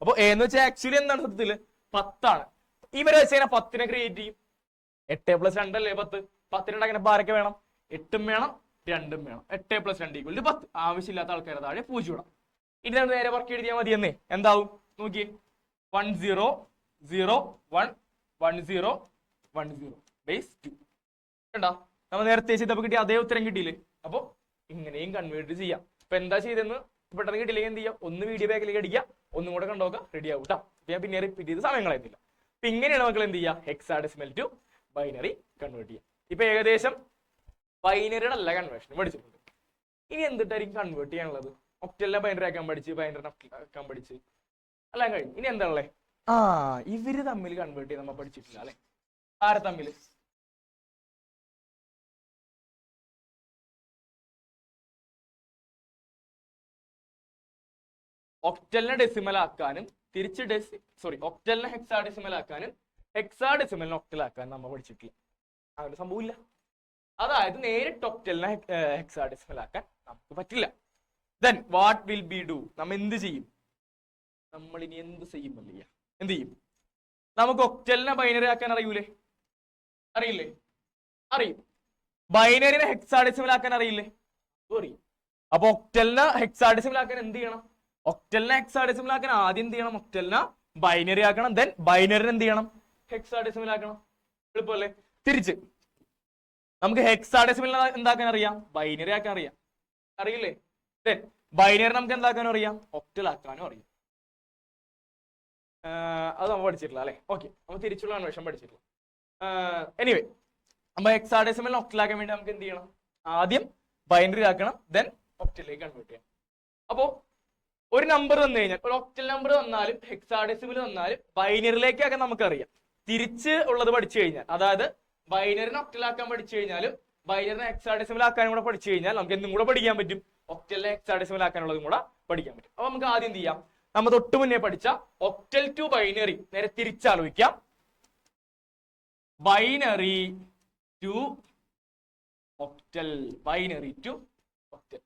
അപ്പൊ എന്ന് വെച്ചാൽ ആക്ച്വലി എന്താണ് സത്യത്തില്? 10 ആണ്. ഇവരെ വെച്ച് കഴിഞ്ഞാൽ 10നെ ക്രിയേറ്റ് ചെയ്യും. 8 + 2 അല്ലേ 10. 10 ഉണ്ടാക്കാൻ ആരൊക്കെ വേണം? 8ഉം വേണം 2ഉം വേണം. 8 + 2 = 10. ആവശ്യമില്ലാത്ത ആൾക്കാരെ താഴെ 0 ഇടാം. ഇനി നമ്മൾ നേരെ വർക്ക് എഴുതിയാൽ മതി എന്നേ. എന്താവും നോക്കിയേ? 1 0 0 1 1 0 1 0 ബേസ് 2. കണ്ടാ? നമ്മൾ നേരത്തെ ചെയ്തപ്പോൾ കിട്ടിയ അതേ ഉത്തരം കിട്ടിയില്ലേ? അപ്പൊ ഇങ്ങനെയും കൺവേർട്ട് ചെയ്യാം. അപ്പൊ എന്താ ചെയ്തെന്ന് പെട്ടെന്ന് കിട്ടില്ലെങ്കിൽ എന്ത് ചെയ്യാം? ഒന്ന് വീഡിയോ ബാക്കിലേക്ക് അടിക്കുക, ഒന്നും കൂടെ കണ്ടോക്കാം, റെഡി ആവും കേട്ടോ. ഞാൻ പിന്നെ റിപ്പീറ്റ് ചെയ്ത് സമയം കളയുന്നില്ല. അപ്പൊ ഇങ്ങനെയാണ് മക്കൾ എന്ത് ചെയ്യുക? ഹെക്സാഡെസിമൽ ടു ബൈനറി കൺവേർട്ട് ചെയ്യാം. ഇപ്പൊ ഏകദേശം ബൈനറിയുടെ അല്ല കൺവേർഷൻ പഠിച്ചിട്ടുണ്ട്. ഇനി എന്തിട്ടായിരിക്കും കൺവേർട്ട് ചെയ്യാനുള്ളത്? ഒക്ടലിനെ ബൈനറി ആക്കാൻ പഠിച്ച്, ബൈനറി ആക്കാൻ പഠിച്ച് എല്ലാം കഴിഞ്ഞു. ഇനി എന്താണല്ലേ? ഇവര് തമ്മിൽ കൺവേർട്ട് ചെയ്യാൻ നമ്മൾ പഠിച്ചിട്ടില്ല അല്ലെ? ആരെ തമ്മിൽ? ഒക്ടലിനെ ഡെസിമൽ ആക്കാനും ഒക്ടലിനെ ഹെക്സാഡെസിമൽ ആക്കാനും ഹെക്സാഡെസിമലിനെ ഒക്ടൽ ആക്കാനും നമ്മൾ പഠിച്ചിട്ടില്ല. അങ്ങനെ സംഭവമില്ല. അതായത് നേരിട്ട് ഒക്ടലിനെ ഹെക്സാഡെസിമൽ ആക്കാൻ നമുക്ക് പറ്റില്ല. Then what will be do? നമ്മൾ എന്ത് ചെയ്യും? നമ്മൾ ഇനി എന്ത് ചെയ്യും? എന്ത് ചെയ്യും? നമുക്ക് ഒക്ടലിനെ ബൈനറി ആക്കാൻ അറിയൂലേ? അറിയില്ലേ? അറിയും. ബൈനറിനെ ഹെക്സാഡെസിമൽ ആക്കാൻ അറിയില്ലേ? അറിയും. അപ്പൊ ഒക്ടലിനെ ഹെക്സാഡെസിമൽ ആക്കാൻ എന്ത് ചെയ്യണം? ഒക്ടലിനെ ഹെക്സാഡെസിമൽ ആക്കാൻ ആദ്യം എന്ത് ചെയ്യണം? ഒക്ടലിനെ ബൈനറി ആക്കണം. ദെൻ ബൈനറിനെ എന്ത് ചെയ്യണം? ഹെക്സാഡെസിമൽ ആക്കണം. എളുപ്പമല്ലേ? തിരിച്ച് നമുക്ക് ഹെക്സാഡെസിമൽ എന്താക്കാൻ അറിയാം? ബൈനറി ആക്കാൻ അറിയാം. അറിയില്ലേ? ദെൻ ബൈനറി നമുക്ക് എന്താക്കാനും അറിയാം? ഒക്ടൽ ആക്കാനും അറിയാം. അത് നമ്മൾ പഠിച്ചിട്ടില്ല അല്ലെ? ഓക്കെ, നമ്മൾ തിരിച്ചുള്ള കൺവേർഷൻ പഠിച്ചിട്ടില്ല. എനിവേ, അപ്പൊ ഹെക്സാഡെസിമൽ ഒക്ടലാക്കാൻ വേണ്ടി നമുക്ക് എന്ത് ചെയ്യണം? ആദ്യം ബൈനറി ആക്കണം, ദെൻ ഒക്ടലിലേക്ക് കൺവേർട്ട് ചെയ്യണം. അപ്പോ ഒരു നമ്പർ വന്നു കഴിഞ്ഞാൽ, ഒരു ഒക്ടൽ നമ്പർ വന്നാലും ഹെക്സാഡെസിമൽ വന്നാലും ബൈനറിയിലേക്കൊക്കെ നമുക്കറിയാം. തിരിച്ച് ഉള്ളത് പഠിച്ചു കഴിഞ്ഞാൽ, അതായത് ബൈനറിനെ ഒക്ടലാക്കാൻ പഠിച്ചു കഴിഞ്ഞാലും ബൈനറിനെ ഹെക്സാഡെസിമൽ ആക്കാനും കൂടെ പഠിച്ചു കഴിഞ്ഞാൽ നമുക്ക് എന്തും കൂടെ പഠിക്കാൻ പറ്റും? ഒക്ടലിനെ ഹെക്സാഡെസിമൽ ആക്കാനുള്ളതും കൂടെ പഠിക്കാൻ പറ്റും. അപ്പൊ നമുക്ക് ആദ്യം എന്ത് ചെയ്യാം? നമ്മൾ തൊട്ട് മുന്നേ പഠിച്ച ഒക്ടൽ ടു ബൈനറി നേരെ തിരിച്ചാലോചിക്കാം. Binary to octal, binary to octal.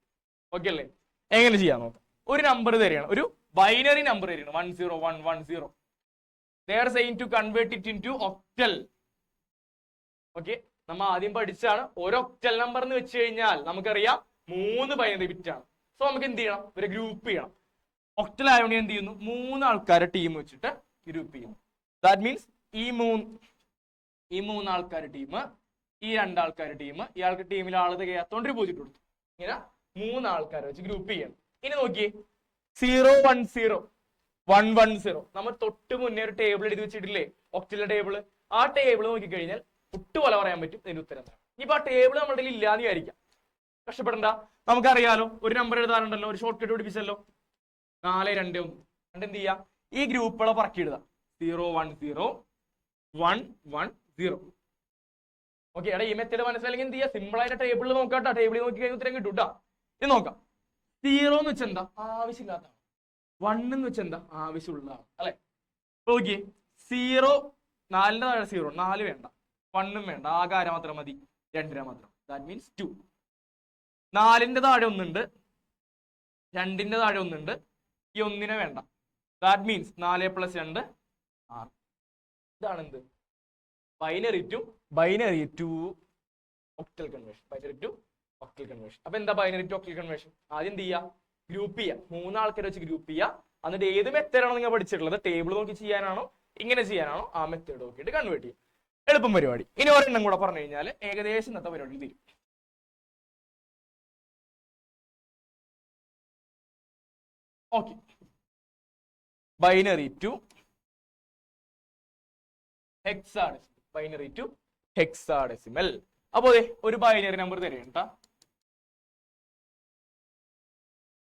Okay അല്ലേ? എങ്ങനെ ചെയ്യാൻ നോക്കാം. ഒരു നമ്പർ തരികയാണ്, ഒരു ബൈനറി നമ്പർ തരികയാണ്, 10110. they are saying to convert it into octal. Okay, നമ്മൾ ആദ്യം പഠിച്ചാണ്. ഒരു ഒക്ടൽ നമ്പർ എന്ന് വെച്ച് കഴിഞ്ഞാൽ നമുക്കറിയാം 3 ബൈനറി ബിറ്റ് ആണ്. സോ നമുക്ക് എന്ത് ചെയ്യണം? ഒരു ഗ്രൂപ്പ് ചെയ്യണം. ഒക്ടൽ ആയതുകൊണ്ട് എന്ത് ചെയ്യുന്നു? 3 ആൾക്കാരെ ടീം വെച്ചിട്ട് ഗ്രൂപ്പ് ചെയ്യുന്നു. ദാറ്റ് മീൻസ് ഈ 3 ആൾക്കാർ ടീം, ഈ 2 ആൾക്കാർ ടീം, ഇയാൾക്ക് ടീമിൽ ആള് തികയാത്തോണ്ട് 0 ഇട്ട് കൊടുത്തു. ഇങ്ങനെ 3 ആൾക്കാരെ വെച്ച് ഗ്രൂപ്പ് ചെയ്യണം. ഇനി നോക്കിയേ, 010 110. നമ്മൾ തൊട്ട് മുന്നേ ഒരു ടേബിൾ എഴുതി വെച്ചിട്ടില്ലേ? ഒക്ടലിന്റെ ടേബിൾ. ആ ടേബിൾ നോക്കിക്കഴിഞ്ഞാൽ ഒട്ടുപോലെ പറയാൻ പറ്റും ഇതിന്റെ ഉത്തരം എന്താണ്. ഇനിയിപ്പോ ആ ടേബിൾ നമ്മുടെ കയ്യിൽ ഇല്ലാന്ന് വിചാരിക്കാം, കഷ്ടപ്പെടണ്ട. നമുക്കറിയാലോ, ഒരു നമ്പർ എഴുതാറുണ്ടല്ലോ, ഒരു ഷോർട്ട് കട്ട് പിടിപ്പിച്ചല്ലോ, 421. എന്ത് ചെയ്യാം? ഈ ഗ്രൂപ്പുകളെ പറക്കിയിടുക, 010 110. ഓക്കെ, എടാ ഈ മെത്തേഡ് മനസ്സിലായില്ലെങ്കിൽ എന്ത് ചെയ്യാം? സിമ്പിൾ ആയിട്ട് ടേബിളിൽ നോക്കാട്ടോ. ടേബിളിൽ നോക്കി കഴിഞ്ഞാൽ ഉത്തരം കിട്ടും കേട്ടോ. ഇത് നോക്കാം. 0 എന്ന് വെച്ചാൽ എന്താ? ആവശ്യമില്ലാത്ത. 1 എന്ന് വെച്ചാൽ എന്താ? ആവശ്യമുള്ളതാണ് അല്ലെ? നോക്കിയേ, 0 4ന്റെ താഴെ 0, 4 വേണ്ട, 1ഉം വേണ്ട, ആകെ ആര മാത്രം മതി? 2 മാത്രം. That means 2. 4ന്റെ താഴെ 1 ഉണ്ട്, 2ന്റെ താഴെ 1 ഉണ്ട്, ഈ 1നെ വേണ്ട. That means 4 + 2 6. ഇതാണ് എന്ത്? Binary to octal conversion. Binary to octal conversion. അപ്പൊ എന്താ ബൈനറി ടു ഒക്ടൽ കൺവേർഷൻ? ആദ്യം എന്ത് ചെയ്യാം? ഗ്രൂപ്പ് ചെയ്യാം. 3 ആൾക്കാരെ വെച്ച് ഗ്രൂപ്പ് ചെയ്യാം. എന്നിട്ട് ഏത് മെത്തേഡാണോ നിങ്ങൾ പഠിച്ചിട്ടുള്ളത്, ടേബിൾ നോക്കി ചെയ്യാനാണോ ഇങ്ങനെ ചെയ്യാനാണോ, ആ മെത്തേഡ് നോക്കിയിട്ട് കൺവേർട്ട് ചെയ്യും. എളുപ്പം പരിപാടി. ഇനി ഒരെണ്ണം കൂടെ പറഞ്ഞു കഴിഞ്ഞാൽ ഏകദേശം ഇന്നത്തെ പരിപാടി തീരും. Okay, binary to hexadecimal. Binary to hexadecimal. അപ്പോ ഒരു ബൈനറി നമ്പർ തരുന്നുണ്ട്.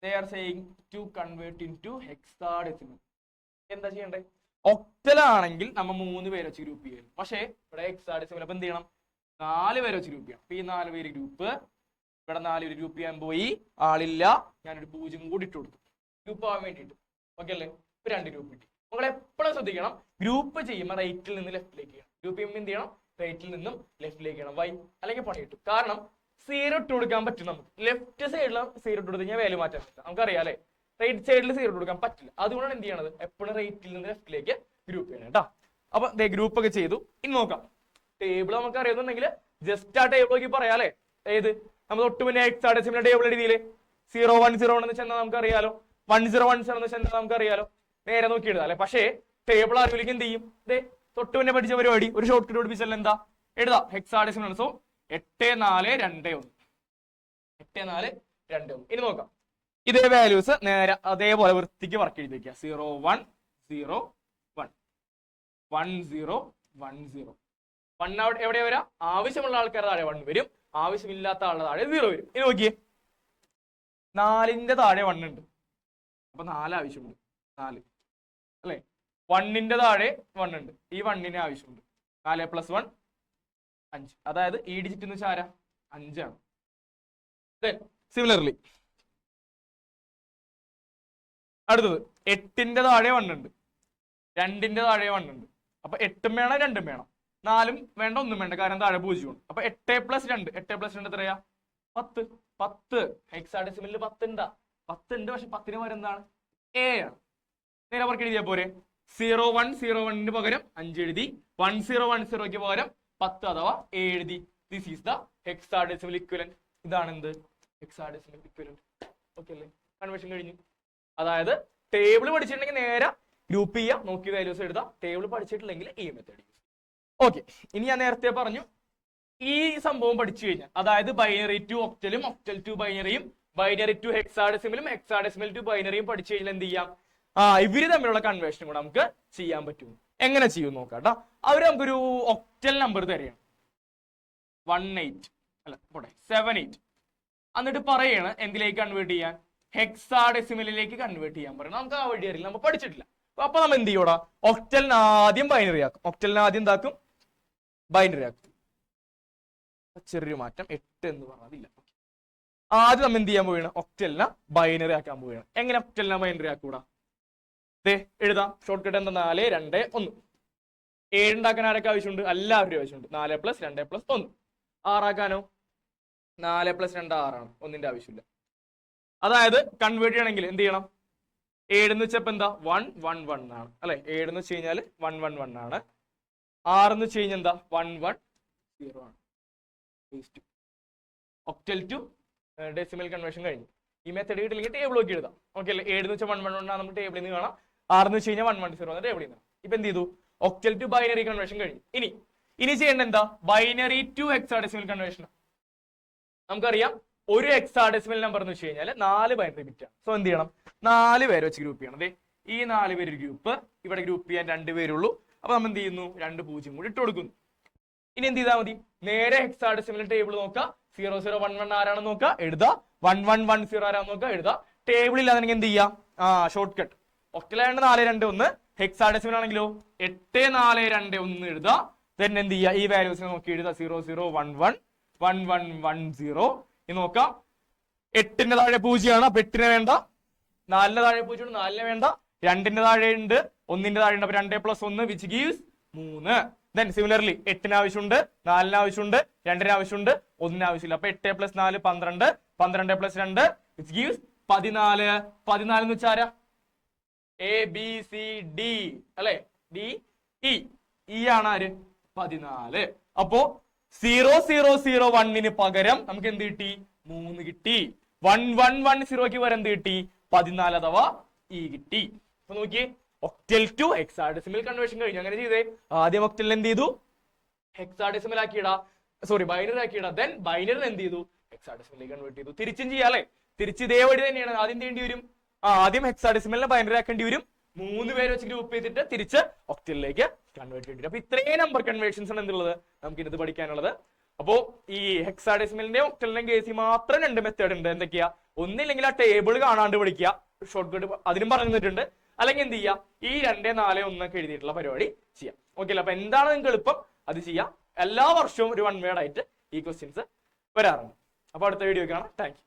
they are saying to convert into hexadecimal. എന്താ ചെയ്യണ്ടേ? ഒക്ടൽ ആണെങ്കിൽ നമ്മൾ 3 പേരെ വെച്ച് ഗ്രൂപ്പ് ചെയ്യും. പക്ഷേ ഇവിടെ ഹെക്സാഡെസിമൽ അപ്പൊ എന്ത് ചെയ്യണം? 4 പേരെ വെച്ച് ഗ്രൂപ്പ് ചെയ്യണം. അപ്പൊ ഈ 4 പേര് ഗ്രൂപ്പ്, ഇവിടെ 4 പേര് ഗ്രൂപ്പ് ചെയ്യാൻ പോയി, ആളില്ല, ഞാനൊരു 0 കൂടി ഇട്ട് കൊടുത്തു ഗ്രൂപ്പ് ആവാൻ വേണ്ടിയിട്ട്. ഓക്കെ അല്ലേ? ഇപ്പൊ 2 ഗ്രൂപ്പ് കിട്ടി. നിങ്ങൾ എപ്പോഴും ശ്രദ്ധിക്കണം, ഗ്രൂപ്പ് ചെയ്യുമ്പോൾ റൈറ്റിൽ നിന്ന് ലെഫ്റ്റിലേക്ക് ചെയ്യണം. ഗ്രൂപ്പ് ചെയ്യുമ്പോൾ എന്ത് ചെയ്യണം? റൈറ്റിൽ നിന്നും ലെഫ്റ്റിലേക്ക് ചെയ്യണം. വൈ? അല്ലെങ്കിൽ പണി കിട്ടും. കാരണം 0 ഇട്ട് കൊടുക്കാൻ പറ്റും നമുക്ക്. ലെഫ്റ്റ് സൈഡിൽ 0 ഇട്ട് കൊടുത്തു കഴിഞ്ഞാൽ വാല്യൂ മാറ്റാൻ പറ്റില്ല. നമുക്കറിയാം അല്ലെ? റൈറ്റ് സൈഡിൽ 0 ഇട്ട് കൊടുക്കാൻ പറ്റില്ല. അതുകൊണ്ടാണ് എന്ത് ചെയ്യണത്? എപ്പോഴും റൈറ്റിൽ നിന്ന് ലെഫ്റ്റിലേക്ക് ഗ്രൂപ്പ് ചെയ്യണം കേട്ടോ. അപ്പൊ ഗ്രൂപ്പ് ഒക്കെ ചെയ്തു. ഇനി നോക്കാം. ടേബിൾ നമുക്ക് അറിയുന്നുണ്ടെങ്കിൽ ജസ്റ്റ് ആ ടേബിൾ നോക്കി പറയാം അല്ലെ? ഏത് നമ്മൾ തൊട്ട് മുന്നേ ഹെക്സാഡെസിമൽ ടേബിൾ എഴുതിയില്ലേ? 010 എന്ന് വെച്ചാൽ നമുക്ക് അറിയാലോ, 1017 എന്ന് വെച്ചാൽ നമുക്ക് അറിയാലോ. നേരെ നോക്കി എഴുതാം അല്ലെ? പക്ഷേ ടേബിൾ അറിയില്ലെങ്കിൽ എന്ത് ചെയ്യും? തൊട്ട് മുന്നേ പഠിച്ച പരിപാടി ഒരു ഷോർട്ട് കട്ട് പഠിപ്പിച്ചാൽ എന്താ എഴുതാം? ഹെക്സാഡെസിമൽ. സോ 8421. 8421. ഇനി നോക്കാം. ഇതേ വാല്യൂസ് നേരെ അതേപോലെ വൃത്തിക്ക് വർക്ക് എഴുതി വെക്കുക. 0101 1010. 1 എവിടെ വരാം? ആവശ്യമുള്ള ആൾക്കാർ താഴെ 1 വരും, ആവശ്യമില്ലാത്ത ആളുടെ താഴെ 0 വരും. ഇനി നോക്കിയേ, 4ന്റെ താഴെ 1 ഉണ്ട്, അപ്പൊ 4 ആവശ്യമുണ്ട്. 4 അല്ലെ? 1ന്റെ താഴെ 1 ഉണ്ട്, ഈ 1നെ ആവശ്യമുണ്ട്. 4 + 1 5. അതായത് ഈ ഡിജിറ്റ് എന്ന് വെച്ചാൽ ആരാ? 5 ആണ്. സിമിലർലി അടുത്തത് 8ന്റെ താഴെ 1 ഉണ്ട്, 2ന്റെ താഴെ 1 ഉണ്ട്, അപ്പൊ 8ഉം വേണം 2ഉം വേണം. 4 വേണ്ട 1 വേണ്ട, കാരണം താഴെ 0 ഉണ്ട്. അപ്പൊ 8+2 8+2 എത്രയാ 10. 10 ഹെക്സാഡെസിമലിൽ 10 ഉണ്ടാ, 10 ഉണ്ട്. പക്ഷെ 10ന് പകരം എന്താണ് A ആണ്. നേരെ അവർക്ക് എഴുതിയാ പോരെ. 0101 പകരം 5 എഴുതി, 1010ക്ക് പകരം 10 അഥവാ A എഴുതി. This is the hexadecimal equivalent. ഇതാണ് എന്ത് ഹെക്സാഡെസിമൽ ഇക്വലന്റ്. ഓക്കെ അല്ലേ, കൺവേർഷൻ കഴിഞ്ഞു. അതായത് ടേബിൾ പഠിച്ചിട്ടുണ്ടെങ്കിൽ നേരെ ഗ്രൂപ്പ് ചെയ്യാം, നോക്കി വാല്യൂസ് എഴുതാം. ടേബിൾ പഠിച്ചിട്ടില്ലെങ്കിൽ ഈ മെത്തേഡ് യൂസ്. ഓക്കെ, ഇനി ഞാൻ നേരത്തെ പറഞ്ഞു ഈ സംഭവം പഠിച്ചു കഴിഞ്ഞാൽ, അതായത് ബൈനറി ടു ഒക്ടലും ഒക്ടൽ ടു ബൈനറിയും ബൈനറി ടു ഹെക്സാഡെസിമലും ഹെക്സാഡെസിമൽ ടു ബൈനറിയും പഠിച്ചു കഴിഞ്ഞാൽ എന്ത് ചെയ്യാം, ഇവര് തമ്മിലുള്ള കൺവേർഷൻ കൂടെ നമുക്ക് ചെയ്യാൻ പറ്റും. എങ്ങനെ ചെയ്യും നോക്കാം കേട്ടോ. അവര് നമുക്കൊരു ഒക്ടൽ നമ്പർ തരികയാണ് 18 അല്ല പോട്ടെ 78, എന്നിട്ട് പറയാണ് എന്തിലേക്ക് കൺവേർട്ട് ചെയ്യാൻ, ഹെക്സാഡെസിമലിലേക്ക് കൺവേർട്ട് ചെയ്യാൻ പറയണം. നമുക്ക് ആ വഴി അറിയില്ല, നമ്മൾ പഠിച്ചിട്ടില്ല. അപ്പൊ നമ്മൾ എന്ത് ചെയ്യൂടാ, ഒക്ടലിന് ആദ്യം ബൈനറി ആക്കും. ഒക്ടലിന് ആദ്യം എന്താക്കും, ബൈനറി ആക്കും. ചെറിയൊരു മാറ്റം, 8 എന്ന് പറഞ്ഞതില്ല. ആദ്യം നമ്മൾ എന്ത് ചെയ്യാൻ പോവുകയാണ്, ഒക്ടലിനെ ബൈനറി ആക്കാൻ പോവുകയാണ്. എങ്ങനെ ഒക്ടലിനെ ബൈനറി ആക്കൂടാ, എഴുതാം. ഷോർട്ട് കട്ട് എന്താ, 4 2 1. 7 ഉണ്ടാക്കാൻ ആരൊക്കെ ആവശ്യമുണ്ട്, എല്ലാവരും ആവശ്യമുണ്ട്. 4 + 2 + 1. 6 ആക്കാനോ, 4 + 2 6 ആണ്, ഒന്നിന്റെ ആവശ്യമില്ല. അതായത് കൺവേർട്ട് ചെയ്യണമെങ്കിൽ എന്ത് ചെയ്യണം, 7 എന്ന് വെച്ചപ്പോ എന്താ 1 1 1 ആണ് അല്ലെ. 7 എന്ന് വെച്ച് കഴിഞ്ഞാൽ 1 1 1 ആണ്. 6 എന്ന് വെച്ച് കഴിഞ്ഞാൽ എന്താ 1 1 0 ആണ്. ഒക്ടൽ ടു ഡെസിമൽ കൺവേർഷൻ കഴിഞ്ഞു. ഈ മെത്തേഡ് കിട്ടില്ലെങ്കിൽ ടേബിൾ നോക്കി എഴുതാം. ഓക്കെ അല്ലേ. 7 എന്ന് വെച്ചാൽ 1 1 1 ആണ്, നമുക്ക് ടേബിളിൽ നിന്ന് കാണാം. 6 എന്ന് വെച്ച് കഴിഞ്ഞാൽ 1 1 0 ആണ്, ടേബിളിൽ നിന്ന്. ഇപ്പൊ എന്ത് ചെയ്തു, ഒക്ടൽ ടു ബൈനറി കൺവേർഷൻ കഴിഞ്ഞു. ഇനി ചെയ്യേണ്ട എന്താ, ബൈനറി ടു ഹെക്സാഡെസിമൽ കൺവേർഷൻ. നമുക്കറിയാം ഒരു ഹെക്സാഡെസിമൽ നമ്പർ എന്ന് വെച്ച് കഴിഞ്ഞാൽ 4 ബൈനറി ബിറ്റ് ആണ്. സോ എന്ത് ചെയ്യണം, 4 പേര് വെച്ച് ഗ്രൂപ്പ് ചെയ്യണം. അതെ, ഈ 4 പേര് ഗ്രൂപ്പ്, ഇവിടെ ഗ്രൂപ്പ് ചെയ്യാൻ 2 പേരുള്ളൂ. അപ്പൊ നമ്മൾ എന്ത് ചെയ്യുന്നു, 2 0 കൂടി ഇട്ട് കൊടുക്കുന്നു. ഇനി എന്ത് ചെയ്താൽ മതി, നേരെ ഹെക്സാഡെസിമൽ ടേബിൾ നോക്കുക. 0011 ആരാണെന്ന് നോക്കുക, എഴുതാ. 1110 ആരാണെന്ന് നോക്കുക, എഴുതാ. ടേബിൾ ഇല്ലാതെങ്കിൽ എന്ത് ചെയ്യാം, ഷോർട്ട് കട്ട്. ഒക്ടലായതുകൊണ്ട് 4 2 1. ഹെക്സാഡെസിമൽ ആണെങ്കിലോ 8 4 2 1 എഴുതാ. ദെൻ എന്ത് ചെയ്യുക, ഈ വാല്യൂസിനെ നോക്കി എഴുതാ. 0011 1110. ഇനി നോക്കാം, 8ന്റെ താഴെ 0 ആണ്, അപ്പൊ 8നെ വേണ്ട. 4ന്റെ താഴെ 0 ആണ്, 4നെ വേണ്ട. 2ന്റെ താഴെ ഉണ്ട്, 1ന്റെ താഴെ ഉണ്ട്, അപ്പൊ 2 + 1 which gives 3. ദെൻ സിമിലർലി 8ന് ആവശ്യമുണ്ട്, 4ന് ആവശ്യമുണ്ട്, 2ന് ആവശ്യമുണ്ട്, 1ന് ആവശ്യമില്ല. അപ്പൊ 8 + 4 12, 12 + 2 which gives 14. 14 എന്ന് വെച്ചാൽ ആരാ, ABCD അല്ലെ, DE ആണ് ആര്, 14. അപ്പോ 0001ന് പകരം നമുക്ക് എന്ത് കിട്ടി, 3 കിട്ടി. 1110ക്ക് പകരം എന്ത് കിട്ടി, 14 അഥവാ E കിട്ടി. അപ്പൊ നോക്കിയേ, ഒക്ടൽ ടു ഹെക്സാഡെസിമൽ കൺവേർഷൻ കഴിഞ്ഞു. അങ്ങനെ ചെയ്തേ, ആദ്യം ഒക്ടലിൽ എന്ത് ചെയ്തു, ഹെക്സാഡെസിമൽ ആക്കിയിടാ, സോറി ബൈനറി ആക്കിയിടാ. ദെൻ ബൈനറി എന്ത് ചെയ്തു, ഹെക്സാഡെസിമലിലേക്ക് കൺവേർട്ട് ചെയ്തു. തിരിച്ചും ചെയ്യാല്ലേ, തിരിച്ച് ഇതേ വഴി തന്നെയാണ്. ആദ്യം ചെയ്യേണ്ടി വരും, ആദ്യം ഹെക്സാഡെസിമലിനെ ബൈനറി ആക്കേണ്ടി വരും. 3 പേര് വെച്ച് ഗ്രൂപ്പ് ചെയ്തിട്ട് തിരിച്ച് ഒക്ടലിലേക്ക് കൺവേർട്ട് ചെയ്യേണ്ടി വരും. അപ്പൊ ഇത്രയും നമ്പർ കൺവേർഷൻസ് ആണ് എന്തുള്ളത്, നമുക്ക് ഇത് പഠിക്കാനുള്ളത്. അപ്പോ ഈ ഹെക്സാഡെസിമലിന്റെയും ഒക്ടലിന്റെയും കേസിൽ മാത്രം 2 മെത്തേഡ് ഉണ്ട്. എന്തൊക്കെയാ, ഒന്നില്ലെങ്കിൽ ആ ടേബിൾ കാണാണ്ട് പഠിക്കുക, ഷോർട്ട് കട്ട് അതിനും പറഞ്ഞു തന്നിട്ടുണ്ട്. അല്ലെങ്കിൽ എന്ത് ചെയ്യാം, ഈ 2 4 1 ഒക്കെ എഴുതിയിട്ടുള്ള പരിപാടി ചെയ്യാം. ഓക്കെ അല്ലേ. അപ്പൊ എന്താണ് നിങ്ങൾക്ക് എളുപ്പം അത് ചെയ്യാം. എല്ലാ വർഷവും ഒരു 1 വേർഡ് ആയിട്ട് ഈ ക്വസ്റ്റ്യൻസ് വരാറുണ്ട്. അപ്പൊ അടുത്ത വീഡിയോ കാണാം. Thank you.